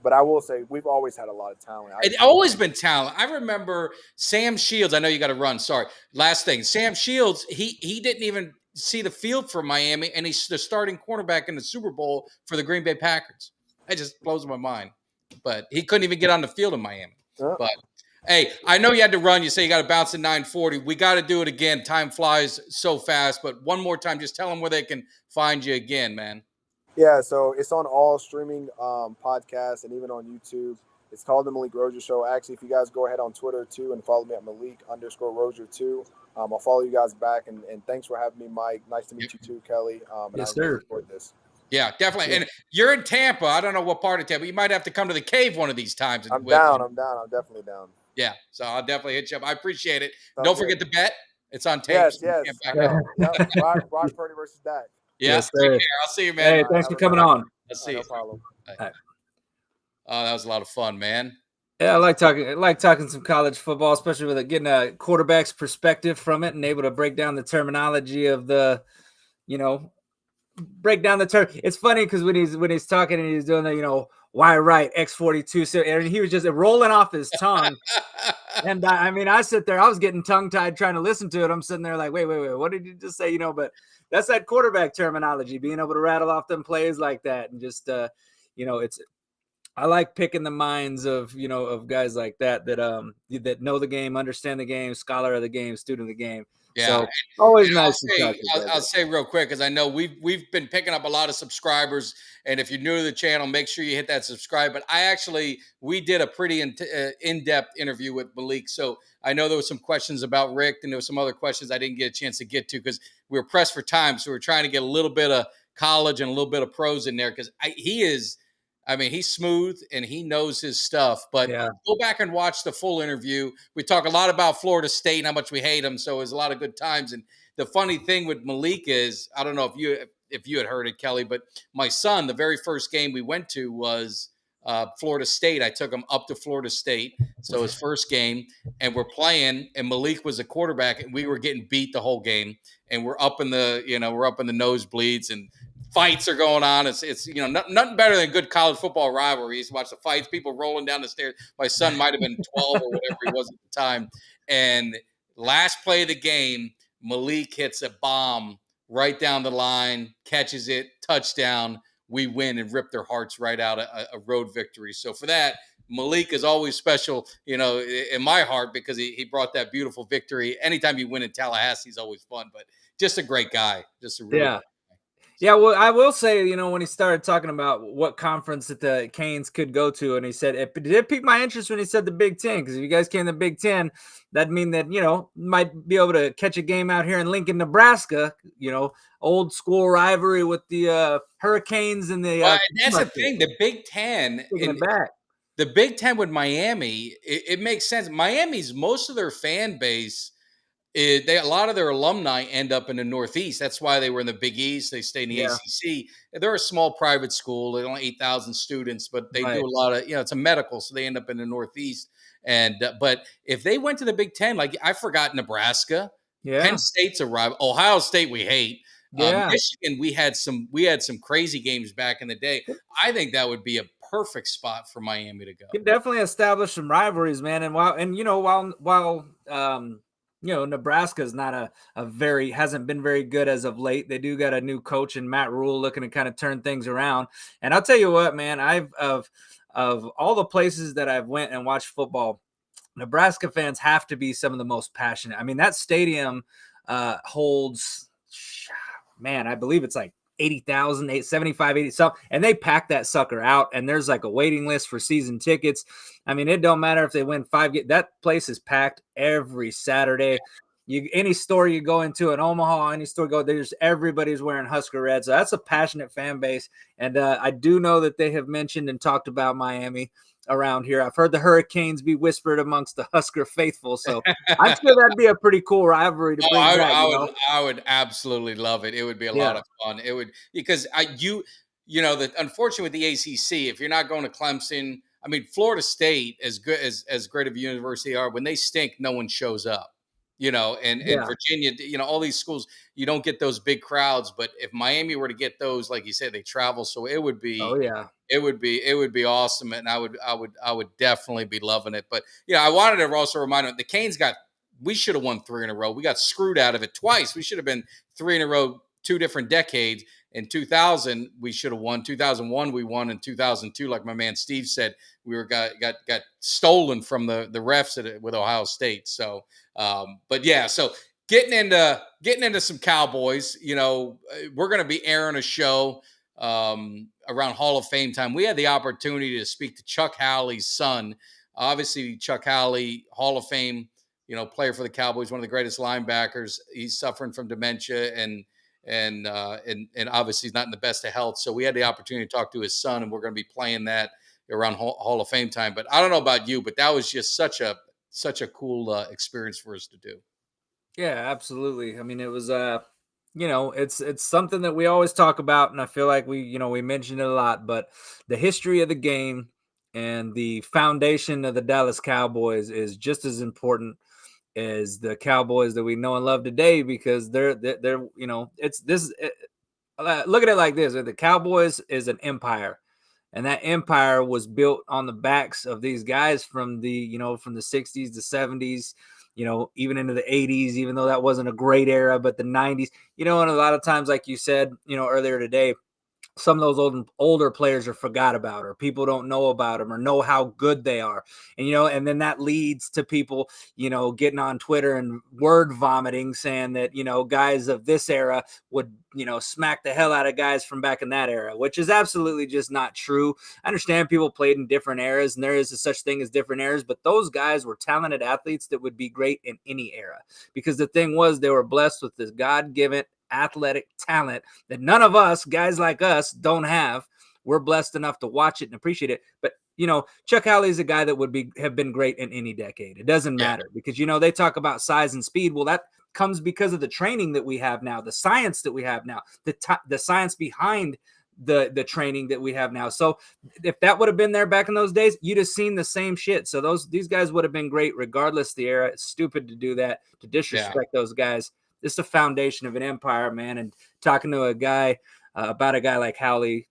But I will say we've always had a lot of talent. It's always been talent. I remember Sam Shields. I know you got to run. Sorry. Last thing. Sam Shields, he didn't even see the field for Miami, and he's the starting cornerback in the Super Bowl for the Green Bay Packers. That just blows my mind. But he couldn't even get on the field in Miami. But hey, I know you had to run. You say you got to bounce at 9:40. We got to do it again. Time flies so fast. But one more time, just tell them where they can find you again, man. Yeah, so it's on all streaming podcasts and even on YouTube. It's called The Malik Rosier Show. Actually, if you guys go ahead on Twitter, too, and follow me at Malik_Rosier, too, I'll follow you guys back. And thanks for having me, Mike. Nice to meet you, too, Kelly. Yes, sir. This. Yeah, definitely. Yeah. And you're in Tampa. I don't know what part of Tampa. You might have to come to the cave one of these times. I'm down. I'm definitely down. Yeah, so I'll definitely hit you up. I appreciate it. Don't forget to bet. It's on tape. Yes. Brock Purdy versus Dak. Yeah, take care. I'll see you, man. Hey, thanks for coming on. I'll see you. No problem. Right. Oh, that was a lot of fun, man. Yeah, I like talking some college football, especially with getting a quarterback's perspective from it and able to break down the terminology of the, break down the term. It's funny because when he's talking and he's doing the, why right, X42, so and he was just rolling off his tongue. And I sit there, I was getting tongue-tied trying to listen to it. I'm sitting there like, wait, what did you just say? But that's that quarterback terminology, being able to rattle off them plays like that. And just, I like picking the minds of guys like that know the game, understand the game, scholar of the game, student of the game. Yeah, so always nice. I'll say real quick because I know we've been picking up a lot of subscribers, and if you're new to the channel, make sure you hit that subscribe. But we did a pretty in-depth interview with Malik, so I know there was some questions about Rick, and there were some other questions I didn't get a chance to get to because we were pressed for time, so we're trying to get a little bit of college and a little bit of pros in there because he's smooth and he knows his stuff, but go back and watch the full interview. We talk a lot about Florida State and how much we hate them. So it was a lot of good times. And the funny thing with Malik is, I don't know if you had heard it, Kelly, but my son, the very first game we went to was Florida State. I took him up to Florida State. So his first game, and we're playing, and Malik was a quarterback, and we were getting beat the whole game. And we're up in the nosebleeds, and fights are going on. It's nothing better than good college football rivalries. Watch the fights, people rolling down the stairs. My son might have been 12 or whatever he was at the time. And last play of the game, Malik hits a bomb right down the line, catches it, touchdown. We win and rip their hearts right out, a road victory. So for that, Malik is always special, in my heart because he brought that beautiful victory. Anytime you win in Tallahassee is always fun, but just a great guy. Just a really Yeah, well, I will say, when he started talking about what conference that the Canes could go to, and he said it did pique my interest when he said the Big Ten, because if you guys came to the Big Ten, that'd mean that, might be able to catch a game out here in Lincoln, Nebraska, old school rivalry with the Hurricanes and the. That's the thing. The Big Ten. The Big Ten with Miami, it makes sense. Miami's most of their fan base. A lot of their alumni end up in the Northeast. That's why they were in the Big East. They stay in the ACC. They're a small private school. They only 8,000 students, but they do a lot of, it's a medical, so they end up in the Northeast. And but if they went to the Big Ten, like I forgot Nebraska, Penn State's a rival. Ohio State we hate. Michigan we had some crazy games back in the day. I think that would be a perfect spot for Miami to go. You can definitely establish some rivalries, man. And while Nebraska's not hasn't been very good as of late. They do got a new coach in Matt Rule looking to kind of turn things around. And I'll tell you what, man, of all the places that I've went and watched football, Nebraska fans have to be some of the most passionate. I mean, that stadium holds, man, I believe it's like 80,000, 75, 80 something, and they pack that sucker out, and there's like a waiting list for season tickets. I mean, it don't matter if they win 5 games. That place is packed every Saturday. any store you go into in Omaha, any store go, there's everybody's wearing Husker red. So that's a passionate fan base. And I do know that they have mentioned and talked about Miami around here. I've heard the Hurricanes be whispered amongst the Husker faithful. So I'm sure that'd be a pretty cool rivalry to bring back. I would absolutely love it. It would be a Yeah. lot of fun. It would, because that unfortunately with the ACC, if you're not going to Clemson, I mean, Florida State, as good as great of a university are, when they stink, no one shows up. And Yeah. Virginia, all these schools, you don't get those big crowds. But if Miami were to get those, like you said, they travel, so it would be. Oh yeah. It would be awesome, and I would definitely be loving it. But I wanted to also remind them the Canes we should have won 3 in a row. We got screwed out of it twice. We should have been 3 in a row, 2 different decades. In 2000, we should have won. 2001, we won. In 2002, like my man Steve said, we got stolen from the refs with Ohio State. So, but yeah, so getting into some Cowboys. We're going to be airing a show around Hall of Fame time. We had the opportunity to speak to Chuck Howley's son. Obviously, Chuck Howley, Hall of Fame, player for the Cowboys, one of the greatest linebackers. He's suffering from dementia and obviously he's not in the best of health. So we had the opportunity to talk to his son, and we're going to be playing that around Hall of Fame time. But I don't know about you, but that was just such a cool experience for us to do. Yeah, absolutely. I mean, it was it's something that we always talk about, and I feel like we mentioned it a lot, but the history of the game and the foundation of the Dallas Cowboys is just as important as the Cowboys that we know and love today, because they're it's this look at it like this: the Cowboys is an empire, and that empire was built on the backs of these guys from the 60s, the 70s, even into the 80s, even though that wasn't a great era, but the 90s, and a lot of times, like you said, earlier today, some of those older players are forgot about, or people don't know about them or know how good they are. And then that leads to people, getting on Twitter and word vomiting, saying that, guys of this era would, smack the hell out of guys from back in that era, which is absolutely just not true. I understand people played in different eras, and there is a such thing as different eras, but those guys were talented athletes that would be great in any era, because the thing was, they were blessed with this God-given athletic talent that none of us, guys like us, don't have. We're blessed enough to watch it and appreciate it. But Chuck Howley is a guy that would have been great in any decade. It doesn't matter, because they talk about size and speed. Well, that comes because of the training that we have now, the science that we have now, the science behind the training that we have now. So if that would have been there back in those days, you'd have seen the same shit. So these guys would have been great regardless of the era. It's stupid to do that, to disrespect those guys. It's the foundation of an empire, man. And talking to a guy about a guy like Howley,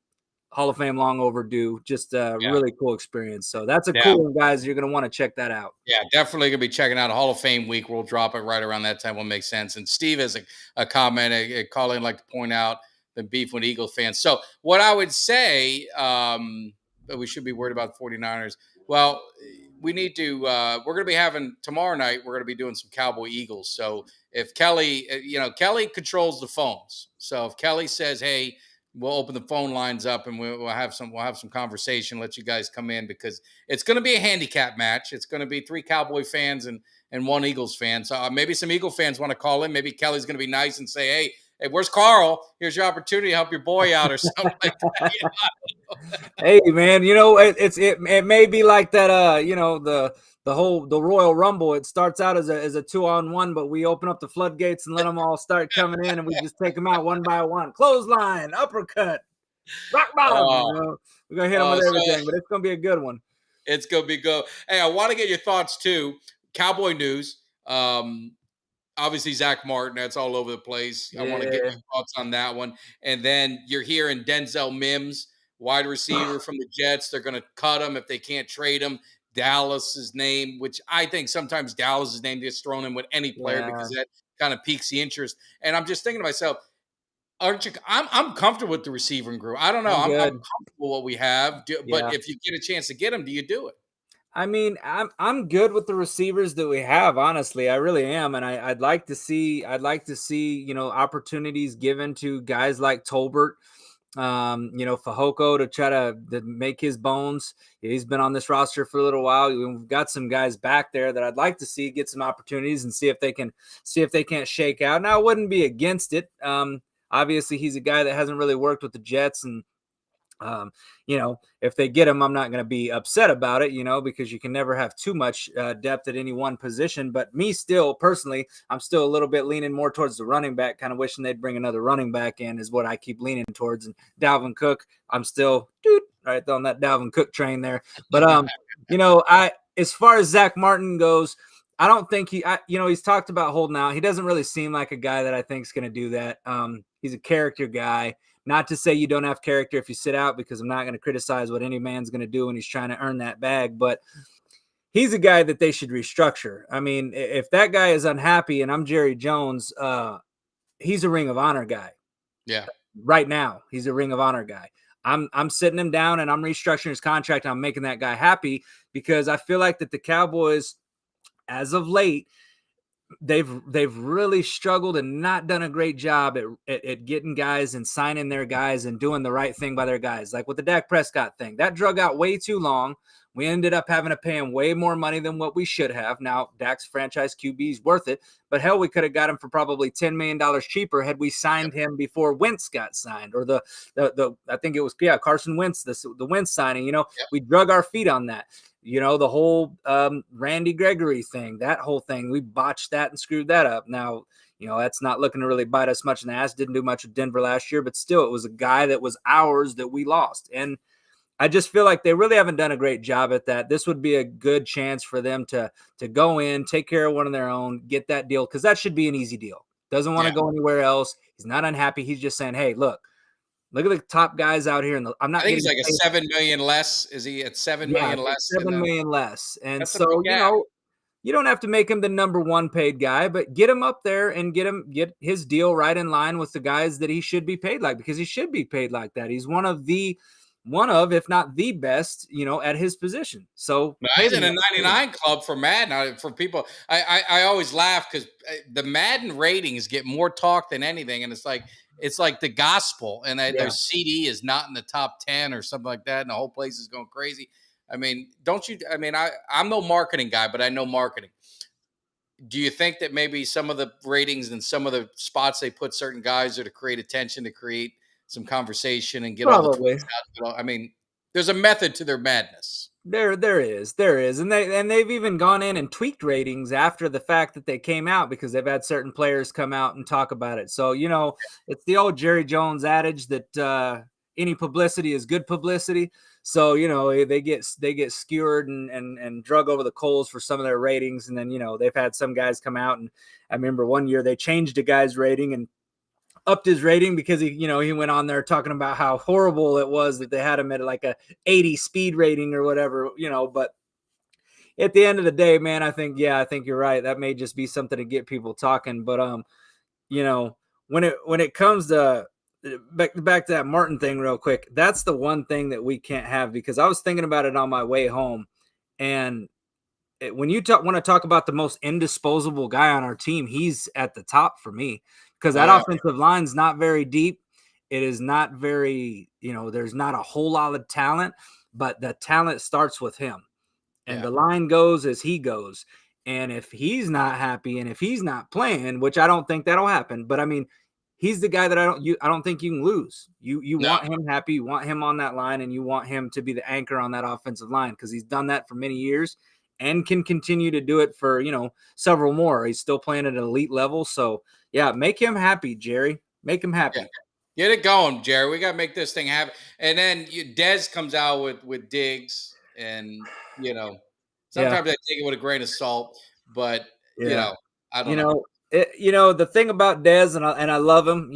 Hall of Fame long overdue, just a really cool experience. So that's a cool one, guys. You're going to want to check that out. Yeah, definitely going to be checking out a Hall of Fame week. We'll drop it right around that time. Will make sense. And Steve has a comment, a call in, like to point out the beef with Eagles fans. So what I would say, we should be worried about 49ers. Well, we need to, we're going to be having tomorrow night, we're going to be doing some Cowboy Eagles. So if Kelly, Kelly controls the phones. So if Kelly says, hey, we'll open the phone lines up and we'll have some conversation, let you guys come in, because it's going to be a handicap match. It's going to be 3 Cowboy fans and 1 Eagles fan. So maybe some Eagle fans want to call in. Maybe Kelly's going to be nice and say, hey, where's Carl? Here's your opportunity to help your boy out or something like that. Hey, man, it may be like that. The Royal Rumble. It starts out as a 2-on-1, but we open up the floodgates and let them all start coming in, and we just take them out one by one. Clothesline, uppercut, rock bottom. We're gonna hit them with everything, but it's gonna be a good one. It's gonna be good. Hey, I want to get your thoughts too. Cowboy news. Obviously, Zach Martin, that's all over the place. I want to get your thoughts on that one. And then you're hearing Denzel Mims, wide receiver from the Jets. They're going to cut him if they can't trade him. Dallas's name, which I think sometimes Dallas's name gets thrown in with any player because that kind of piques the interest. And I'm just thinking to myself, I'm comfortable with the receiving group. I don't know. I'm comfortable with what we have. But if you get a chance to get him, do you do it? I mean, I'm good with the receivers that we have. Honestly, I really am, and I'd like to see opportunities given to guys like Tolbert, Fajoko to try to make his bones. He's been on this roster for a little while. We've got some guys back there that I'd like to see get some opportunities and see if they can't shake out. Now, I wouldn't be against it. Obviously, he's a guy that hasn't really worked with the Jets, and if they get him, I'm not going to be upset about it, because you can never have too much depth at any one position. But me still, personally, I'm still a little bit leaning more towards the running back, kind of wishing they'd bring another running back in is what I keep leaning towards. And Dalvin Cook, I'm still right on that Dalvin Cook train there. But, as far as Zach Martin goes, I don't think he's talked about holding out. He doesn't really seem like a guy that I think is going to do that. He's a character guy. Not to say you don't have character if you sit out, because I'm not going to criticize what any man's going to do when he's trying to earn that bag, but he's a guy that they should restructure. I mean, if that guy is unhappy and I'm Jerry Jones, he's a Ring of Honor guy. Yeah. Right now, he's a Ring of Honor guy. I'm sitting him down and I'm restructuring his contract. And I'm making that guy happy, because I feel like that the Cowboys, as of late, they've really struggled and not done a great job at getting guys and signing their guys and doing the right thing by their guys. Like with the Dak Prescott thing, that drug out way too long. We ended up having to pay him way more money than what we should have. Now, Dak's franchise QB is worth it, but hell, we could have got him for probably $10 million cheaper had we signed him before Wentz got signed, or the I think it was Carson Wentz, the Wentz signing. We drug our feet on that. The whole Randy Gregory thing, that whole thing, we botched that and screwed that up. Now, that's not looking to really bite us much in the ass. Didn't do much with Denver last year, but still, it was a guy that was ours that we lost. And I just feel like they really haven't done a great job at that. This would be a good chance for them to go in, take care of one of their own, get that deal, because that should be an easy deal. Doesn't want to go anywhere else. He's not unhappy. He's just saying, hey, look at the top guys out here. I think he's like a $7 million less. Is he at $7 million less? $7 million less. And so, you don't have to make him the number one paid guy, but get him up there and get his deal right in line with the guys that he should be paid like, because he should be paid like that. He's one of, if not the best, at his position. So he's in a 99 club for Madden. For people, I always laugh because the Madden ratings get more talk than anything, and it's like the gospel, and their CD is not in the top 10 or something like that, and the whole place is going crazy. I mean, I'm no marketing guy, but I know marketing. Do you think that maybe some of the ratings and some of the spots they put certain guys are to create attention, to create some conversation and get all the tweets out? I mean, there's a method to their madness. There is, and they've even gone in and tweaked ratings after the fact that they came out, because they've had certain players come out and talk about it. So it's the old Jerry Jones adage that any publicity is good publicity. So they get skewered and drug over the coals for some of their ratings, and then they've had some guys come out, and I remember one year they changed a guy's rating and upped his rating because he went on there talking about how horrible it was that they had him at like a 80 speed rating or whatever, but at the end of the day, man, I think you're right. That may just be something to get people talking. But, when it comes to back to that Martin thing real quick, that's the one thing that we can't have, because I was thinking about it on my way home. And when you want to talk about the most indisposable guy on our team, he's at the top for me. Because that offensive line's not very deep. It is not very, there's not a whole lot of talent, but the talent starts with him. And the line goes as he goes. And if he's not happy and if he's not playing, which I don't think that'll happen, but I mean, he's the guy that I don't think you can lose. You want him happy, you want him on that line, and you want him to be the anchor on that offensive line, because he's done that for many years and can continue to do it for, several more. He's still playing at an elite level. So, make him happy, Jerry. Make him happy. Yeah. Get it going, Jerry. We got to make this thing happen. And then Dez comes out with Diggs, and, sometimes I take it with a grain of salt, but, I don't know. The thing about Dez, and I love him,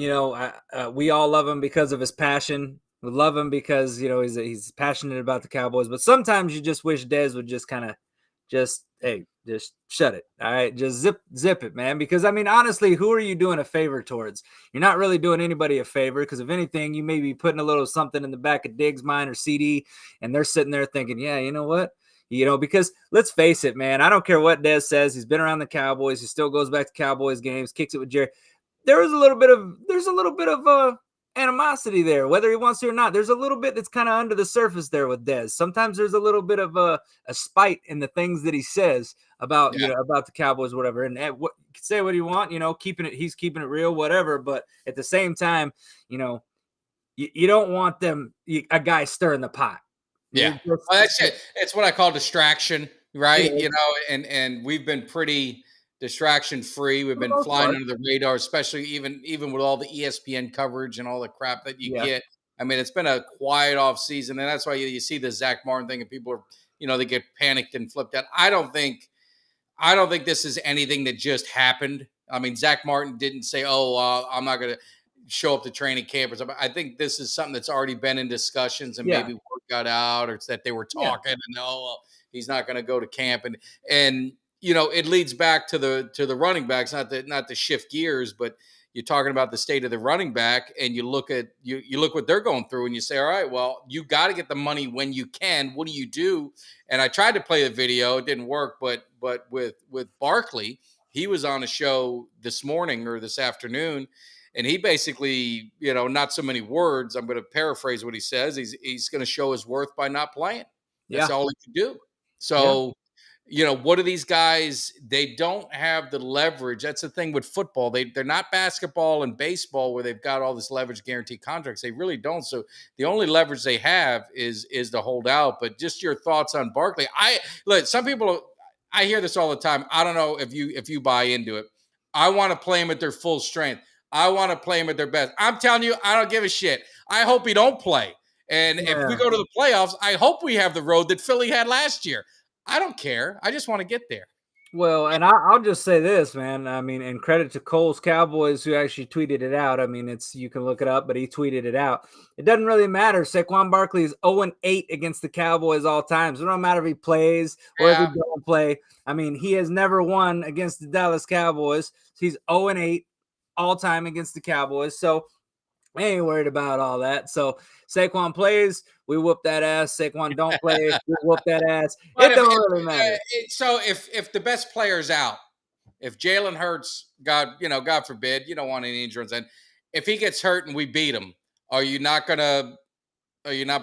we all love him because of his passion. We love him because, he's passionate about the Cowboys, but sometimes you just wish Dez would just kind of just shut it. All right. Just zip it, man. Because I mean, honestly, who are you doing a favor towards? You're not really doing anybody a favor, because if anything, you may be putting a little something in the back of Diggs' mind or CD, and they're sitting there thinking, yeah, you know what? Because let's face it, man, I don't care what Dez says. He's been around the Cowboys. He still goes back to Cowboys games, kicks it with Jerry. There's a little bit of animosity there, whether he wants to or not. There's a little bit that's kind of under the surface there with Dez. Sometimes there's a little bit of a spite in the things that he says about about the Cowboys, whatever. And say what you want, he's keeping it real, whatever. But at the same time, you don't want a guy stirring the pot. Yeah, that's it. It's what I call distraction, right? Yeah. And we've been pretty distraction free. We've been flying under the radar, especially even with all the ESPN coverage and all the crap that you get. I mean, it's been a quiet off season, and that's why you see the Zach Martin thing, and people are, they get panicked and flipped out. I don't think this is anything that just happened. I mean, Zach Martin didn't say, "Oh, I'm not going to show up to training camp." I think this is something that's already been in discussions, and maybe word got out, or it's that they were talking, and he's not going to go to camp, and it leads back to the running backs, not to shift gears, but you're talking about the state of the running back, and you look at you look what they're going through, and you say, all right, well, you got to get the money when you can. What do you do? And I tried to play the video, it didn't work, but with Barkley, he was on a show this morning or this afternoon, and he basically, not so many words, I'm going to paraphrase what he says. He's going to show his worth by not playing. That's all he can do. So, what are these guys? They don't have the leverage. That's the thing with football. They're not basketball and baseball where they've got all this leverage guaranteed contracts. They really don't. So the only leverage they have is to hold out. But just your thoughts on Barkley. Some people, I hear this all the time. I don't know if you buy into it. I want to play them at their full strength. I want to play them at their best. I'm telling you, I don't give a shit. I hope he don't play. And if we go to the playoffs, I hope we have the road that Philly had last year. I don't care. I just want to get there. Well, and I'll just say this, man. I mean, and credit to Cole's Cowboys who actually tweeted it out. I mean, you can look it up, but he tweeted it out. It doesn't really matter. Saquon Barkley is 0-8 against the Cowboys all times. It don't matter if he plays or if he don't play. I mean, he has never won against the Dallas Cowboys. He's 0-8 all time against the Cowboys. So I ain't worried about all that. So Saquon plays, we whoop that ass. Saquon don't play, we whoop that ass. It don't really matter. So if the best player's out, if Jalen Hurts, God forbid, you don't want any injuries, and if he gets hurt and we beat him, are you not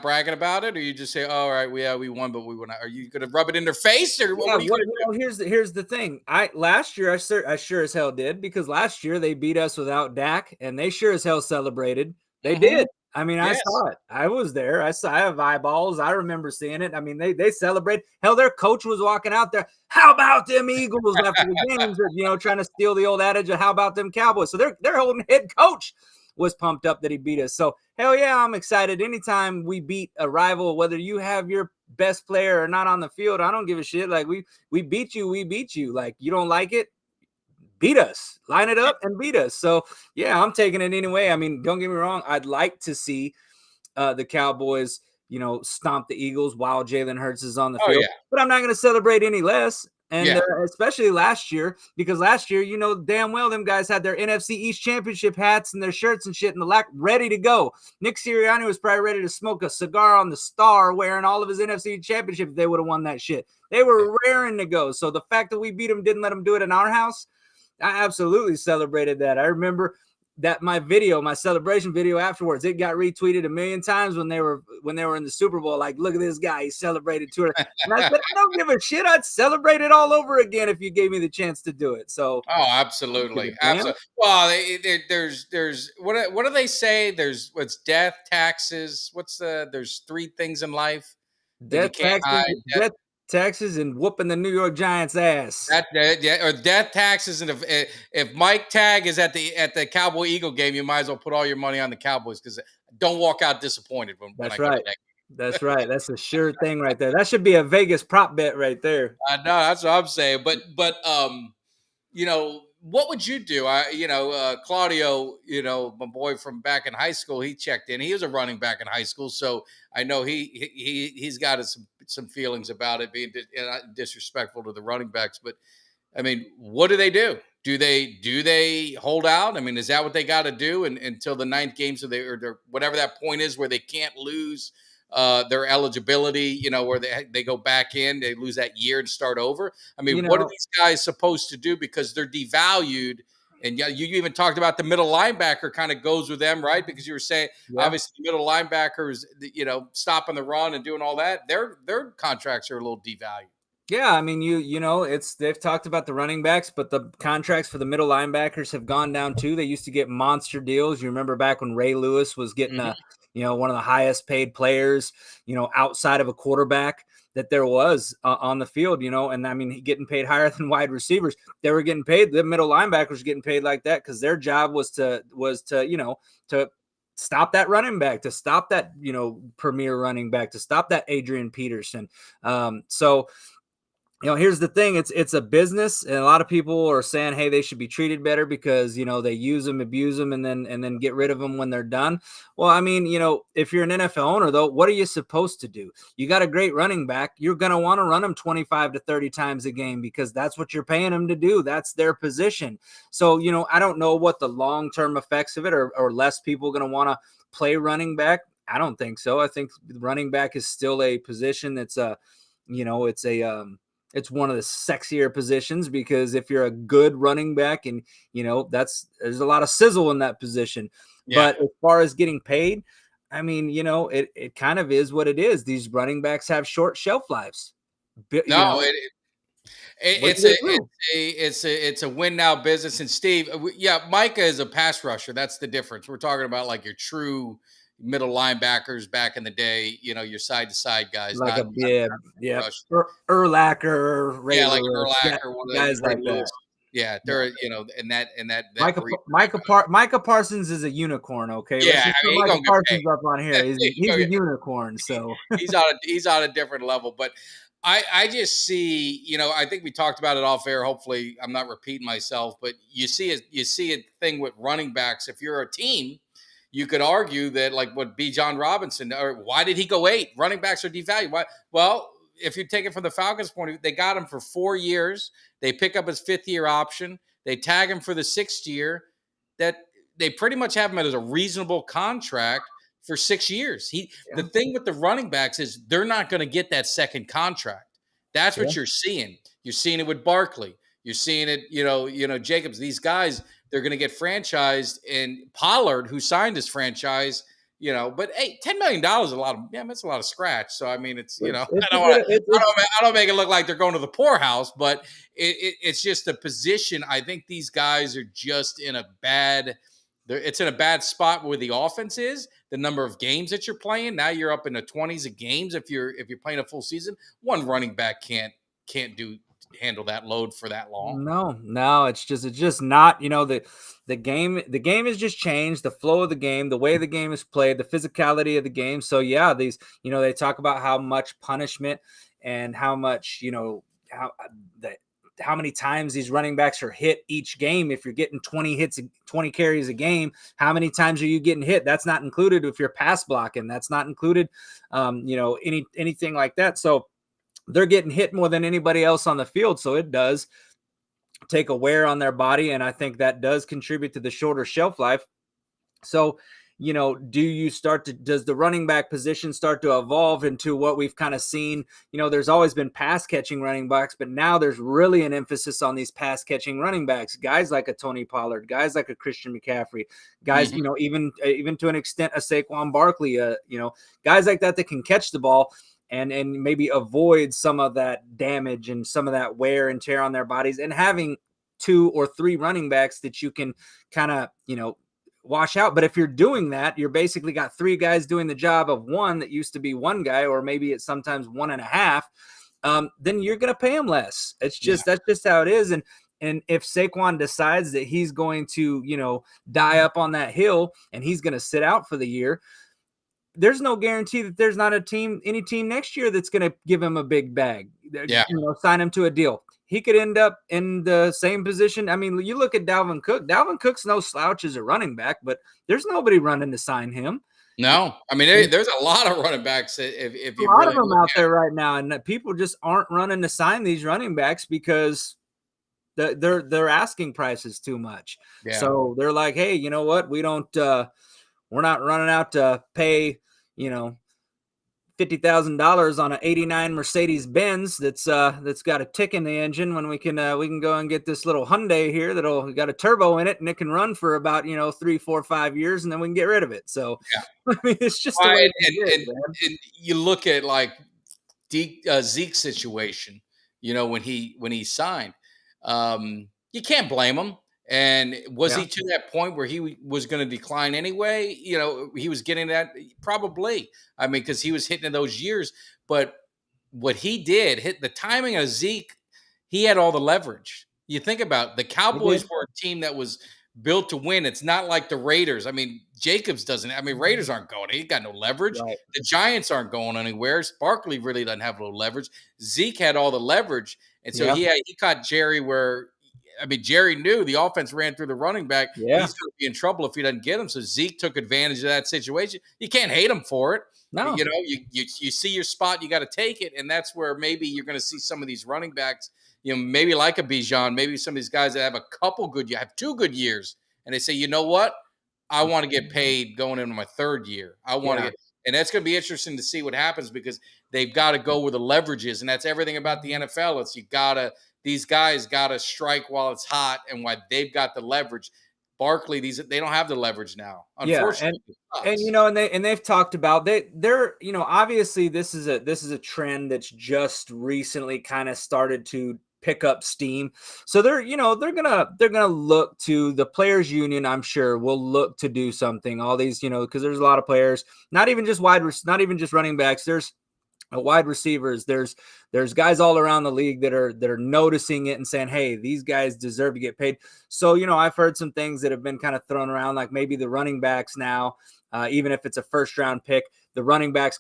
bragging about it, or you just say, oh, all right, we won, but we won? Are you gonna rub it in their face, or what are you gonna do? Here's the thing. Last year I sure as hell did, because last year they beat us without Dak, and they sure as hell celebrated. They did. I mean, I saw it. I was there. I have eyeballs. I remember seeing it. I mean, they celebrate. Hell, their coach was walking out there. How about them Eagles after the games? Trying to steal the old adage of how about them Cowboys. So their whole head coach was pumped up that he beat us. So hell yeah, I'm excited. Anytime we beat a rival, whether you have your best player or not on the field, I don't give a shit. Like we beat you. Like, you don't like it, beat us, line it up and beat us. So yeah, I'm taking it anyway. I mean, don't get me wrong. I'd like to see the Cowboys, stomp the Eagles while Jalen Hurts is on the field, but I'm not going to celebrate any less. And especially last year, because last year, damn well them guys had their NFC East Championship hats and their shirts and shit in the lack ready to go. Nick Sirianni was probably ready to smoke a cigar on the star wearing all of his NFC Championship if they would have won that shit. They were raring to go. So the fact that we beat them didn't let them do it in our house, I absolutely celebrated that. I remember that my celebration video afterwards, it got retweeted a million times when they were in the Super Bowl. Like, look at this guy, he celebrated to her. And I said, I don't give a shit. I'd celebrate it all over again if you gave me the chance to do it. So, absolutely. Well, there's what do they say? There's what's death, taxes. There's three things in life. Death, taxes, and whooping the New York Giants' ass. Or death, taxes, and if Mike Tag is at the Cowboy Eagle game, you might as well put all your money on the Cowboys, because don't walk out disappointed when I go to that game. That's right. That's a sure thing right there. That should be a Vegas prop bet right there. I know, that's what I'm saying. But what would you do? Claudio, my boy from back in high school, he checked in. He was a running back in high school, so I know he's got some feelings about it being disrespectful to the running backs. But I mean, what do they do? Do they hold out? I mean, is that what they got to do until the ninth game, so or whatever that point is where they can't lose their eligibility, where they go back in, they lose that year and start over? I mean, what are these guys supposed to do? Because they're devalued And yeah, you even talked about the middle linebacker kind of goes with them, right? Because you were saying obviously the middle linebackers, stopping the run and doing all that, their contracts are a little devalued. Yeah, I mean, they've talked about the running backs, but the contracts for the middle linebackers have gone down too. They used to get monster deals. You remember back when Ray Lewis was getting one of the highest paid players, outside of a quarterback that there was on the field, and I mean, getting paid higher than wide receivers. They were getting paid. The middle linebackers getting paid like that because their job was to to stop that running back, to stop that premier running back, to stop that Adrian Peterson. So here's the thing. It's a business, and a lot of people are saying, hey, they should be treated better because, they use them, abuse them, and then get rid of them when they're done. Well, I mean, if you're an NFL owner, though, what are you supposed to do? You got a great running back. You're going to want to run them 25 to 30 times a game because that's what you're paying them to do. That's their position. So, I don't know what the long-term effects of it are, or less people going to want to play running back. I don't think so. I think running back is still a position that's it's one of the sexier positions because if you're a good running back and, there's a lot of sizzle in that position. Yeah. But as far as getting paid, I mean, it kind of is what it is. These running backs have short shelf lives. It's a win now business. And Steve, Micah is a pass rusher. That's the difference. We're talking about like your true middle linebackers back in the day, your side to side guys, like Urlacher, like Urlacher, guys like that. Yeah, they're in that Micah Parsons is a unicorn. Okay, yeah, Micah Parsons up on here. He's a unicorn, so he's on a different level. But I just see, I think we talked about it off air. Hopefully, I'm not repeating myself, but you see a thing with running backs. If you're a team, you could argue that, like what Bijan Robinson, or why did he go 8? Running backs are devalued. Why? Well, if you take it from the Falcons' point of view, they got him for 4 years. They pick up his 5th-year option. They tag him for the 6th year. That they pretty much have him as a reasonable contract for 6 years. The thing with the running backs is they're not going to get that second contract. That's what you're seeing. You're seeing it with Barkley. You're seeing it, Jacobs. These guys, they're going to get franchised, and Pollard, who signed this franchise, but hey, $10 million is a lot of, that's a lot of scratch. So, I mean, it's, I don't make it look like they're going to the poorhouse, but it's just a position. I think these guys are just in a bad spot where the offense is, the number of games that you're playing. Now you're up in the 20s of games. If you're playing a full season, one running back can't handle that load for that long. No, it's just not, the game has just changed, the flow of the game, the way the game is played, the physicality of the game. So yeah, these, they talk about how much punishment and how much, how many times these running backs are hit each game. If you're getting 20 carries a game, how many times are you getting hit? That's not included if you're pass blocking. That's not included, anything like that. So they're getting hit more than anybody else on the field. So it does take a wear on their body. And I think that does contribute to the shorter shelf life. So, does the running back position start to evolve into what we've kind of seen? There's always been pass catching running backs, but now there's really an emphasis on these pass catching running backs, guys like a Tony Pollard, guys like a Christian McCaffrey, guys, even to an extent, a Saquon Barkley, guys like that can catch the ball and maybe avoid some of that damage and some of that wear and tear on their bodies, and having 2 or 3 running backs that you can kind of, wash out. But if you're doing that, you're basically got 3 guys doing the job of one that used to be one guy, or maybe it's sometimes 1.5. Then you're going to pay him less. It's just, that's just how it is. And if Saquon decides that he's going to, die up on that hill and he's going to sit out for the year, there's no guarantee that there's not any team next year that's going to give him a big bag, sign him to a deal. He could end up in the same position. I mean, you look at Dalvin Cook. Dalvin Cook's no slouch as a running back, but there's nobody running to sign him. No, I mean, there's a lot of running backs. If you a lot of them out there right now, and people just aren't running to sign these running backs because their asking price is too much. Yeah. So they're like, hey, you know what? We don't. We're not running out to pay, $50,000 on an '89 Mercedes Benz that's got a tick in the engine when we can go and get this little Hyundai here that'll got a turbo in it and it can run for about 3, 4, 5 years and then we can get rid of it. So Yeah. I mean, it's just the Well, way and, it is, man. and you look at like Zeke's situation, when he signed, you can't blame him. And was Yeah. he to that point where he was going to decline anyway? He was getting that probably. I mean, because he was hitting in those years. But what he did, hit the timing of Zeke, he had all the leverage. You think about it, the Cowboys were a team that was built to win. It's not like the Raiders. I mean, Jacobs doesn't. I mean, Raiders aren't going. He got no leverage. Right. The Giants aren't going anywhere. Barkley really doesn't have no leverage. Zeke had all the leverage, and so he caught Jerry where. I mean, Jerry knew the offense ran through the running back. Yeah. He's going to be in trouble if he doesn't get him. So Zeke took advantage of that situation. You can't hate him for it. No. You see your spot, you got to take it, and that's where maybe you're going to see some of these running backs. Maybe like a Bijan, maybe some of these guys that have a couple good, you have 2 good years, and they say, you know what, I want to get paid going into my 3rd year. I want to get, and that's going to be interesting to see what happens because they've got to go where the leverage is, and that's everything about the NFL. These guys got to strike while it's hot, and why they've got the leverage. Barkley, they don't have the leverage now. Unfortunately, and they've talked about they're obviously this is a trend that's just recently kind of started to pick up steam. So they're gonna look to the players union. I'm sure will look to do something. All these because there's a lot of players, not even just running backs. There's wide receivers. There's guys all around the league that are noticing it and saying, hey, these guys deserve to get paid. So, I've heard some things that have been kind of thrown around, like maybe the running backs now, even if it's a 1st round pick, the running backs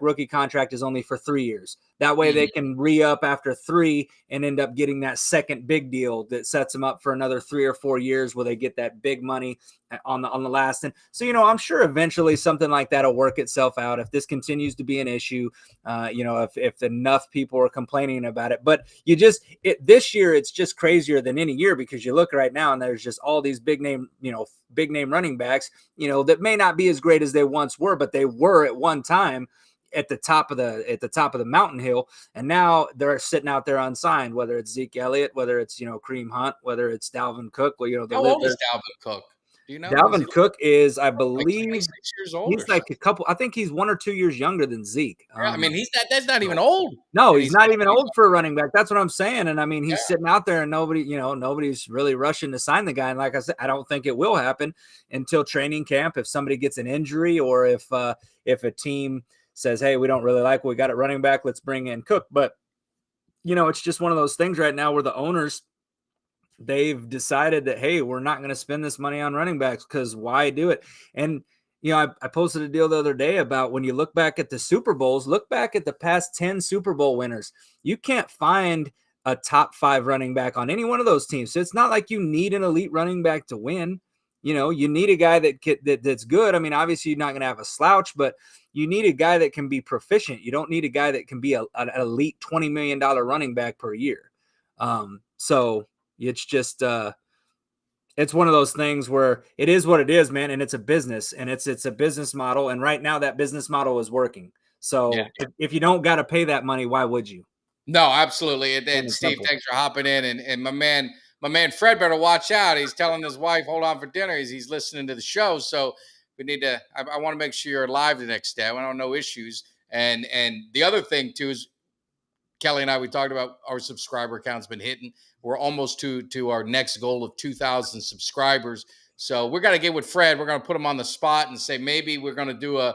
rookie contract is only for 3 years. That way they can re-up after 3 and end up getting that second big deal that sets them up for another 3 or 4 years where they get that big money on the last. And so, I'm sure eventually something like that will work itself out if this continues to be an issue, if enough people are complaining about it. But this year, it's just crazier than any year because you look right now and there's just all these big name running backs, that may not be as great as they once were, but they were at one time at the top of the mountain hill, and now they're sitting out there unsigned. Whether it's Zeke Elliott, whether it's Kareem Hunt, whether it's Dalvin Cook. Well, how old is Dalvin Cook? Do you know? Dalvin Cook is, I believe, like 26 years old. He's like a couple. I think he's 1 or 2 years younger than Zeke. I mean, that's not even old. No, he's not even old for a running back. That's what I'm saying. And I mean, he's sitting out there, and nobody's really rushing to sign the guy. And like I said, I don't think it will happen until training camp. If somebody gets an injury, or if a team says, hey, we don't really like what we got at running back, let's bring in Cook. But it's just one of those things right now where the owners, they've decided that, hey, we're not going to spend this money on running backs because why do it? And I posted a deal the other day about when you look back at the Super Bowls, look back at the past 10 Super Bowl winners. You can't find a top 5 running back on any one of those teams. So it's not like you need an elite running back to win. You need a guy that's good. I mean, obviously you're not going to have a slouch, but you need a guy that can be proficient. You don't need a guy that can be an elite $20 million running back per year. So it's just it's one of those things where it is what it is, man. And it's a business, and it's a business model. And right now that business model is working. So if you don't got to pay that money, why would you? No, absolutely. And Steve, thanks for hopping in. And my man Fred better watch out. He's telling his wife, hold on for dinner. He's listening to the show. So we need to, I want to make sure you're live the next day. I don't know issues. And the other thing too is Kelly and I, we talked about our subscriber count's been hitting. We're almost to our next goal of 2,000 subscribers. So we're going to get with Fred. We're going to put him on the spot and say, maybe we're going to do a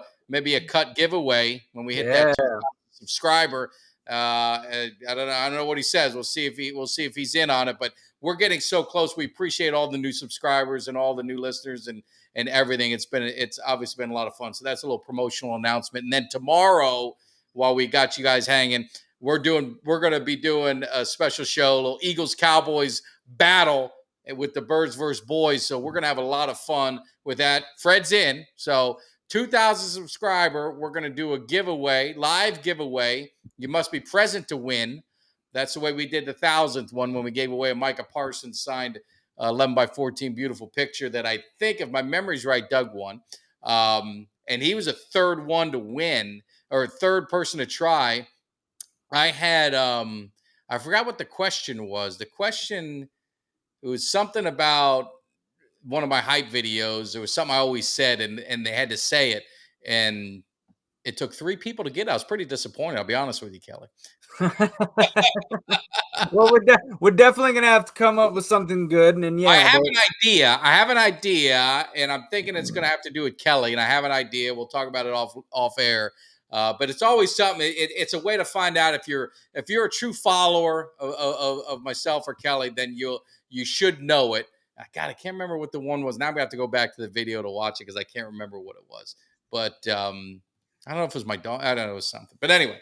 cut giveaway when we hit that 2,000 subscriber. I don't know what he says. We'll see if he's in on it, but we're getting so close. We appreciate all the new subscribers and all the new listeners and everything. It's obviously been a lot of fun. So that's a little promotional announcement. And then tomorrow, while we got you guys hanging, we're going to be doing a special show, a little Eagles Cowboys battle with the Birds versus Boys. So we're going to have a lot of fun with that. Fred's in. So 2,000 subscriber, we're going to do a giveaway, live giveaway. You must be present to win. That's the way we did the 1,000th one when we gave away a Micah Parsons signed 11x14 beautiful picture that I think, if my memory's right, Doug won. And he was a third one to win. or third person to try. I had I forgot what the question was. The question, it was something about one of my hype videos. It was something I always said, and they had to say it, and it took 3 people to get it. I was pretty disappointed. I'll be honest with you, Kelly. Well, we're definitely gonna have to come up with something good, and I yeah, have an idea. I have an idea, and I'm thinking it's going to have to do with Kelly. And I have an idea. We'll talk about it off air. But it's always something. It's a way to find out if you're a true follower of myself or Kelly, then you should know it. God, I can't remember what the one was. Now I'm gonna have to go back to the video to watch it because I can't remember what it was. But I don't know if it was my dog. I don't know, it was something. But anyway,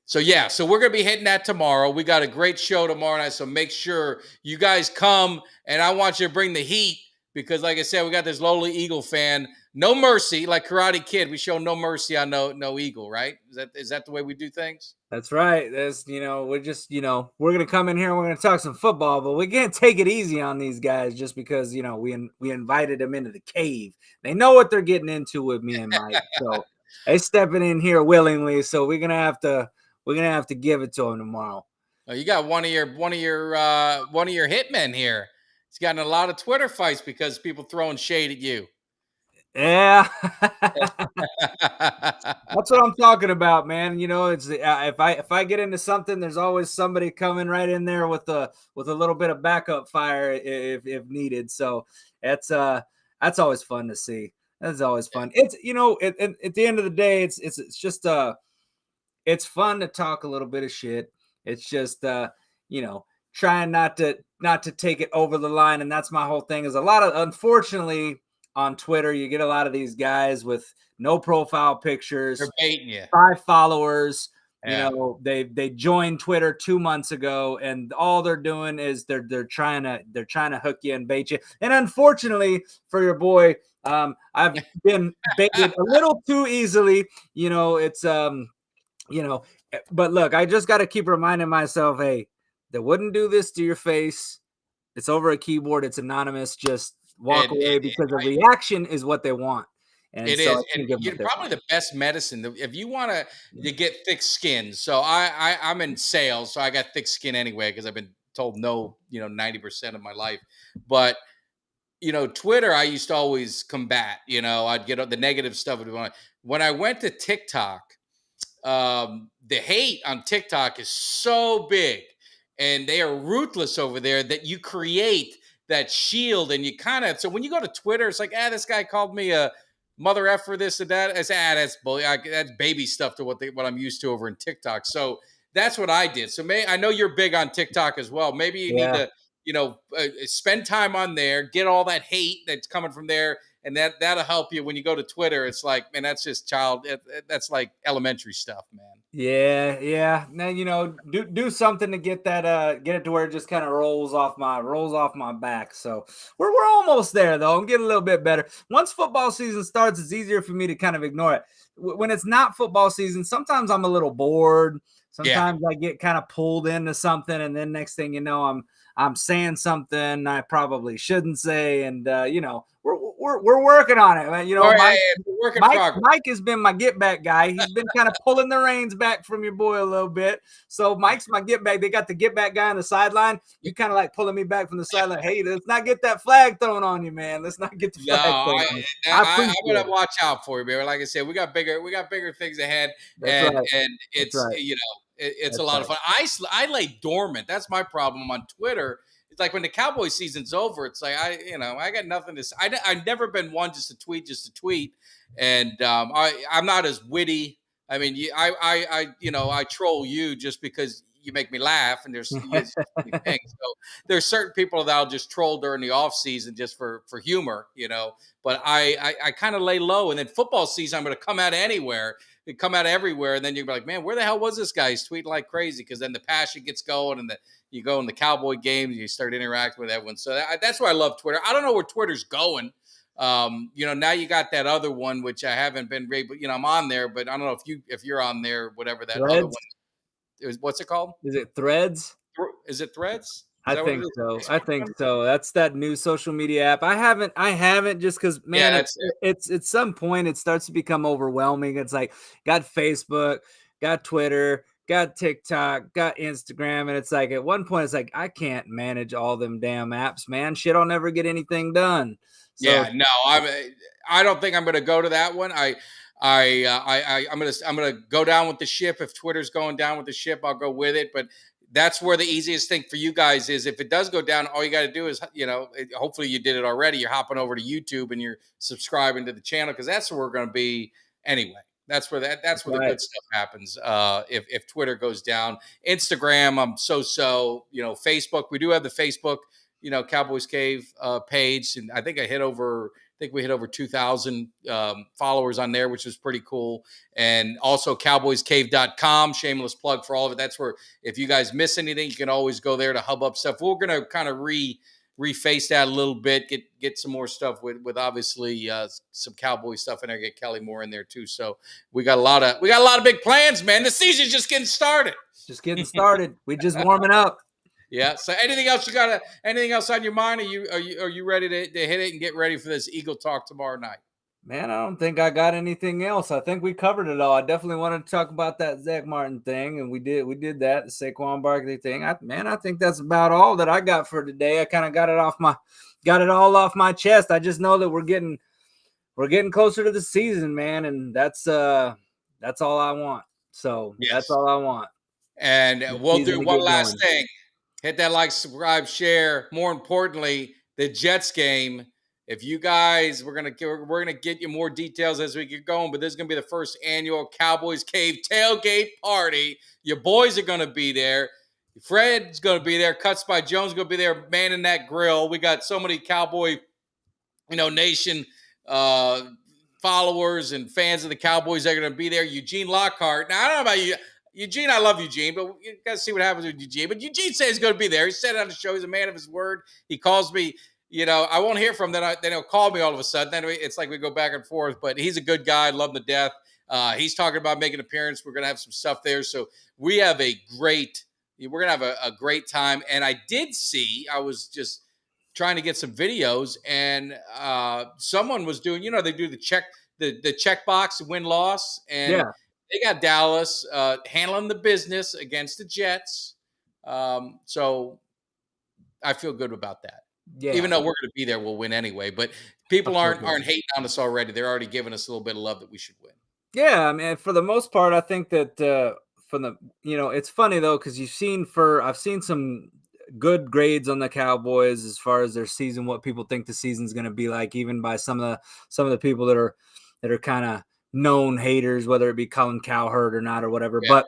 so yeah, so we're gonna be hitting that tomorrow. We got a great show tomorrow night, so make sure you guys come, and I want you to bring the heat because, like I said, we got this lowly Eagle fan. No mercy, like Karate Kid. We show no mercy on no Eagle, right? Is that the way we do things? that's right. We're just, we're gonna come in here and we're gonna talk some football, but we can't take it easy on these guys just because we invited them into the cave. They know what they're getting into with me and Mike, so they stepping in here willingly. So we're gonna have to give it to them tomorrow. Oh, you got one of your hitmen here. He's gotten a lot of Twitter fights because people throwing shade at you. Yeah, that's what I'm talking about, man. It's if I get into something, there's always somebody coming right in there with a little bit of backup fire if needed. So that's always fun to see. That's always fun. It's at the end of the day, it's just it's fun to talk a little bit of shit. It's just trying not to take it over the line, and that's my whole thing. Is a lot of, unfortunately, on Twitter, you get a lot of these guys with no profile pictures. They're baiting you. 5 followers. Yeah. They joined Twitter 2 months ago, and all they're doing is they're trying to hook you and bait you. And unfortunately for your boy, I've been baited a little too easily. It's but look, I just got to keep reminding myself, hey, they wouldn't do this to your face. It's over a keyboard. It's anonymous. Just walk away because the reaction is what they want. And it so is, and you're probably the best medicine if you want to get thick skin. So I'm in sales, so I got thick skin anyway because I've been told no, 90% of my life. But Twitter, I used to always combat. I'd get the negative stuff. When I went to TikTok, the hate on TikTok is so big, and they are ruthless over there that you create that shield, and you kind of. So when you go to Twitter, it's like, this guy called me a mother F for this or that. I say, that's baby stuff to what I'm used to over in TikTok. So that's what I did. So I know you're big on TikTok as well. Maybe you need to, spend time on there, get all that hate that's coming from there, and that'll help you when you go to Twitter. It's like, man, that's just that's like elementary stuff, man. Yeah. Now, do something to get that get it to where it just kind of rolls off my back. So we're almost there though. I'm getting a little bit better. Once football season starts, it's easier for me to kind of ignore it. When it's not football season, sometimes I'm a little bored. Sometimes I get kind of pulled into something, and then next thing you know, I'm saying something I probably shouldn't say, and we're working on it. Mike has been my get back guy. He's been kind of pulling the reins back from your boy a little bit. So Mike's my get back. They got the get back guy on the sideline. You kind of like pulling me back from the sideline. Hey, let's not get that flag thrown on you, man. Let's not get the flag thrown on you. I'm gonna watch out for you, man. Like I said, we got bigger things ahead, and it's it's a lot of fun. I lay dormant. That's my problem on Twitter. It's like when the Cowboy season's over, it's like I got nothing to say. I've never been one just to tweet, and I'm not as witty. I mean, I troll you just because you make me laugh, and there's things. So there's certain people that I'll just troll during the off season just for humor, But I kind of lay low, and then football season, I'm going to come out anywhere. Come out everywhere, and then you're like, man, where the hell was this guy? He's tweeting like crazy because then the passion gets going, and you go in the Cowboy games, and you start interacting with everyone. So that's why I love Twitter. I don't know where Twitter's going. Now you got that other one, which I haven't been great, but I'm on there, but I don't know if you're on there, whatever that Threads? other one is. What's it called? Is it Threads? Is it Threads? Is I that what it think is? so. I Facebook think one? so. That's that new social media app. I haven't just because Yeah, man, that's it. it's at some point it starts to become overwhelming. It's like got Facebook, got Twitter, got TikTok, got Instagram, and it's like at one point it's like I can't manage all them damn apps, man. Shit, I'll never get anything done. So Yeah, no, I don't think I'm going to go to that one. I'm going to go down with the ship. If Twitter's going down with the ship, I'll go with it. But that's where the easiest thing for you guys is. If it does go down, all you got to do is, hopefully you did it already. You're hopping over to YouTube and you're subscribing to the channel because that's where we're going to be anyway. That's where the right. good stuff happens. If Twitter goes down, Instagram, I'm so. Facebook, we do have the Facebook Cowboys Cave page, and I think we hit over 2,000 followers on there, which was pretty cool. And also cowboyscave.com, shameless plug for all of it. That's where if you guys miss anything, you can always go there to hub up stuff. We're gonna kind of reface that a little bit, get some more stuff with obviously some Cowboy stuff in there, get Kelly Moore in there too. So we got a lot of big plans, man. The season's just getting started. Just getting started. We just warming up. Yeah. So anything else on your mind? Are you ready to hit it and get ready for this Eagle talk tomorrow night? Man, I don't think I got anything else. I think we covered it all. I definitely wanted to talk about that Zach Martin thing, and we did that, the Saquon Barkley thing. I think that's about all that I got for today. I kind of got it all off my chest. I just know that we're getting closer to the season, man, and that's all I want. So that's Yes. all I want. And The we'll season do to one get last going. thing. Hit that like, subscribe, share. More importantly, the Jets game. If you guys, we're gonna get you more details as we get going. But this is gonna be the first annual Cowboys Cave tailgate party. Your boys are gonna be there. Fred's gonna be there. Cuts by Jones gonna be there, manning that grill. We got so many Cowboy, nation uh, followers and fans of the Cowboys that are going to be there. Eugene Lockhart. Now, I don't know about you, Eugene. I love Eugene, but you got to see what happens with Eugene. But Eugene says he's going to be there. He said on the show he's a man of his word. He calls me. I won't hear from him. Then he'll call me all of a sudden. Then it's like we go back and forth. But he's a good guy. Love him to death. He's talking about making an appearance. We're going to have some stuff there. So we're going to have a great time. And I was just trying to get some videos, and someone was doing, they do the check box win loss, and Yeah. they got Dallas handling the business against the Jets. So I feel good about that. Yeah. Even though we're going to be there, we'll win anyway. But people I feel aren't good. hating on us already. They're already giving us a little bit of love that we should win. Yeah, I mean, for the most part, I think that from the it's funny though because I've seen some good grades on the Cowboys as far as their season, what people think the season's going to be like, even by some of the people that are kind of known haters, whether it be Colin Cowherd or not or whatever. Yeah. But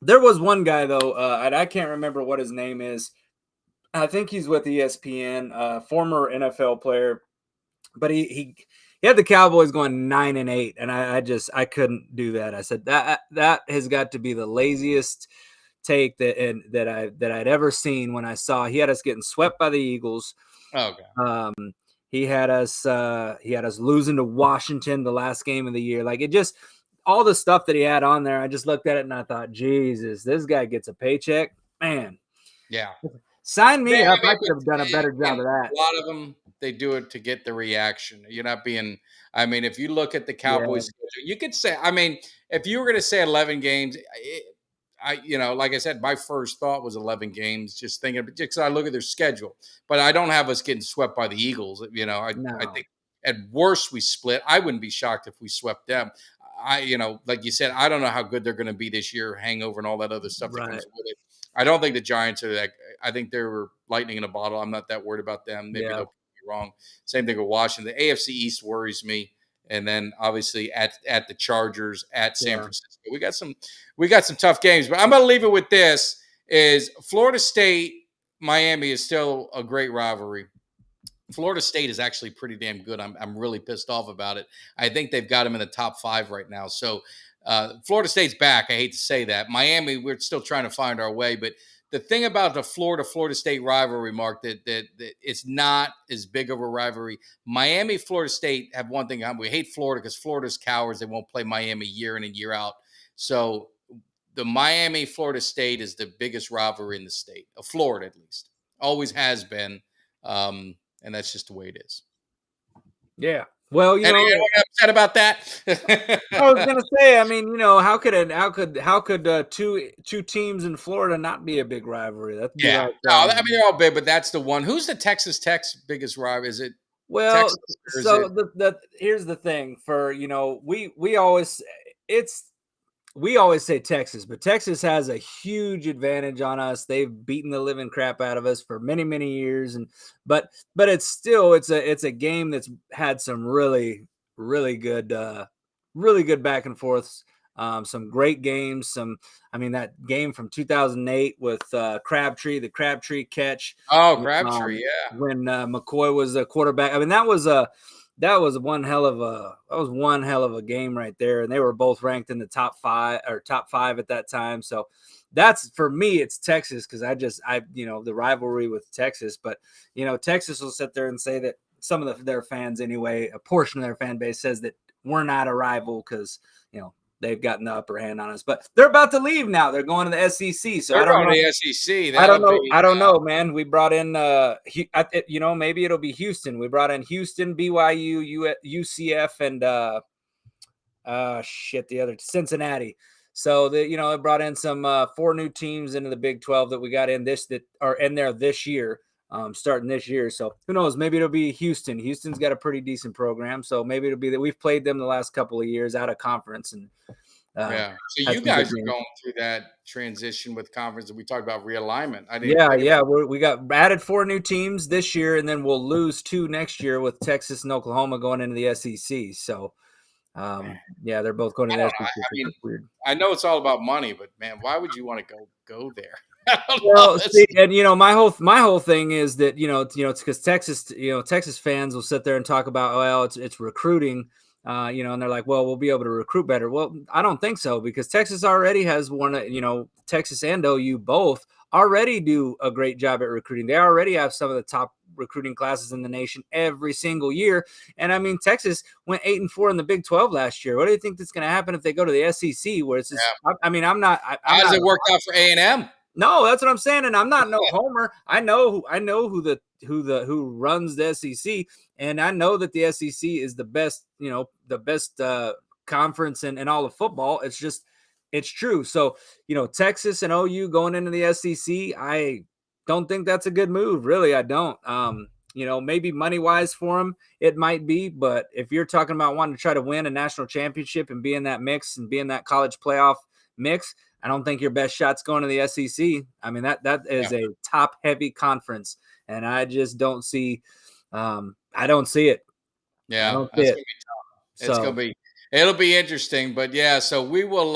there was one guy though, and I can't remember what his name is. I think he's with ESPN, former NFL player, but he had the Cowboys going 9-8, and I couldn't do that. I said that has got to be the laziest take that I'd ever seen. When I saw he had us getting swept by the Eagles, Okay. he had us losing to Washington the last game of the year. Like it just all the stuff that he had on there. I just looked at it and I thought, Jesus, this guy gets a paycheck, man. Yeah. Sign me Yeah, up. I could have done a better job of that. A lot of them, they do it to get the reaction. You're not being. I mean, if you look at the Cowboys schedule, you could say. I mean, if you were going to say 11 games, like I said, my first thought was 11 games. Just thinking, because I look at their schedule, but I don't have us getting swept by the Eagles. I think at worst we split. I wouldn't be shocked if we swept them. Like you said, I don't know how good they're going to be this year, hangover and all that other stuff that comes with it. I don't think the Giants are that. I think they were lightning in a bottle. I'm not that worried about them. Maybe they'll be wrong. Same thing with Washington. The AFC East worries me. And then obviously at the Chargers, at San Francisco, we got some tough games. But I'm going to leave it with this: is Florida State Miami is still a great rivalry. Florida State is actually pretty damn good. I'm really pissed off about it. I think they've got them in the top 5 right now. So Florida State's back. I hate to say that. Miami, we're still trying to find our way. But the thing about the Florida State rivalry, Mark, that it's not as big of a rivalry. Miami, Florida State have one thing. We hate Florida because Florida's cowards. They won't play Miami year in and year out. So the Miami, Florida State is the biggest rivalry in the state of Florida, at least. always has been, and that's just the way it is. Yeah. Well, you know, Anyone upset about that? I was gonna say, I mean, you know, how could two teams in Florida not be a big rivalry? That'd be Yeah, like, no, I mean they're all big, but that's the one. Who's the Texas Tech's biggest rival? Is it well, Texas or is so it? the here's the thing for, you know, it's we always say Texas, but Texas has a huge advantage on us. They've beaten the living crap out of us for many, many years, and but it's still it's a game that's had some really good really good back and forths. Some great games. I mean, that game from 2008 with Crabtree, the Crabtree catch. Oh, Crabtree, yeah. When McCoy was the quarterback. I mean, that was one hell of a game right there, and they were both ranked in the top five at that time. So that's, for me, it's Texas, because the rivalry with Texas. But Texas will sit there and say that some of their fans, anyway, a portion of their fan base, says that we're not a rival because they've gotten the upper hand on us. But they're about to leave now. They're going to the SEC. So They're I don't going know. to the SEC. I don't know. I don't know, man. We brought in, maybe it'll be Houston. We brought in Houston, BYU, UCF, and the other Cincinnati. So it brought in some 4 new teams into the Big 12 that we got in that are in there this year, starting this year. So who knows? Maybe it'll be Houston. Houston's got a pretty decent program, so maybe it'll be that we've played them the last couple of years out of conference. And yeah. So you guys are going through that transition with conference, and we talked about realignment. We got added 4 new teams this year, and then we'll lose 2 next year with Texas and Oklahoma going into the SEC. So, they're both going to the SEC. I mean, weird. I know it's all about money, but man, why would you want to go there? Well, see, and my whole thing is that it's because Texas fans will sit there and talk about, well, it's recruiting. And they're like, well, we'll be able to recruit better. Well, I don't think so, because Texas already has Texas and OU both already do a great job at recruiting. They already have some of the top recruiting classes in the nation every single year. And I mean, Texas went 8-4 in the Big 12 last year. What do you think that's going to happen if they go to the SEC, where it's just, How does it work out for A&M? No, that's what I'm saying, and I'm not no homer. I know who runs the SEC, and I know that the SEC is the best, conference in all of football. It's true. So, Texas and OU going into the SEC, I don't think that's a good move. Really, I don't. Maybe money wise for them, it might be, but if you're talking about wanting to try to win a national championship and be in that mix and be in that college playoff mix, I don't think your best shot's going to the SEC. I mean, that is a top heavy conference, and I just don't see. I don't see it. Yeah, that's gonna be tough. It's gonna be. It'll be interesting, but yeah. So we will.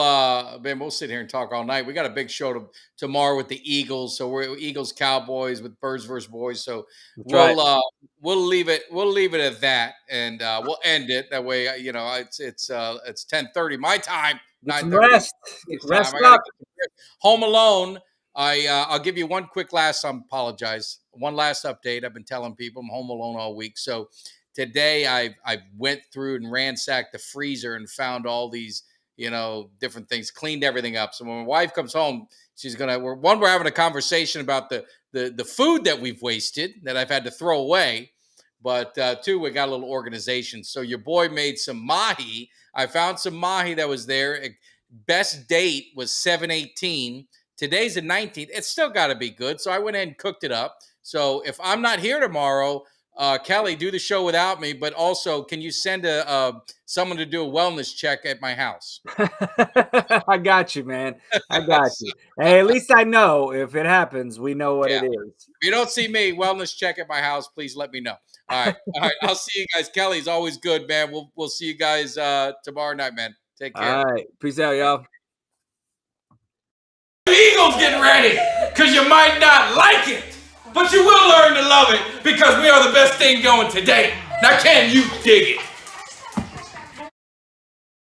We'll sit here and talk all night. We got a big show tomorrow with the Eagles. So we're Eagles Cowboys with Birds versus Boys. So we'll leave it. We'll leave it at that, and we'll end it that way. It's 10:30 my time. Rest up. Home Alone. I'll give you one quick last. I apologize. One last update. I've been telling people I'm home alone all week. So today I went through and ransacked the freezer and found all these different things. Cleaned everything up. So when my wife comes home, she's gonna. We're having a conversation about the food that we've wasted that I've had to throw away. But 2, we got a little organization. So your boy made some mahi. I found some mahi that was there. Best date was 7/18. Today's the 19th. It's still got to be good. So I went ahead and cooked it up. So if I'm not here tomorrow, Kelly, do the show without me. But also, can you send someone to do a wellness check at my house? I got you, man. I got you. Hey, at least I know if it happens, we know what it is. If you don't see me, wellness check at my house, please let me know. All right. I'll see you guys. Kelly's always good, man. We'll see you guys tomorrow night, man. Take care. All right. Peace out, y'all. The Eagles getting ready, because you might not like it, but you will learn to love it, because we are the best thing going today. Now, can you dig it?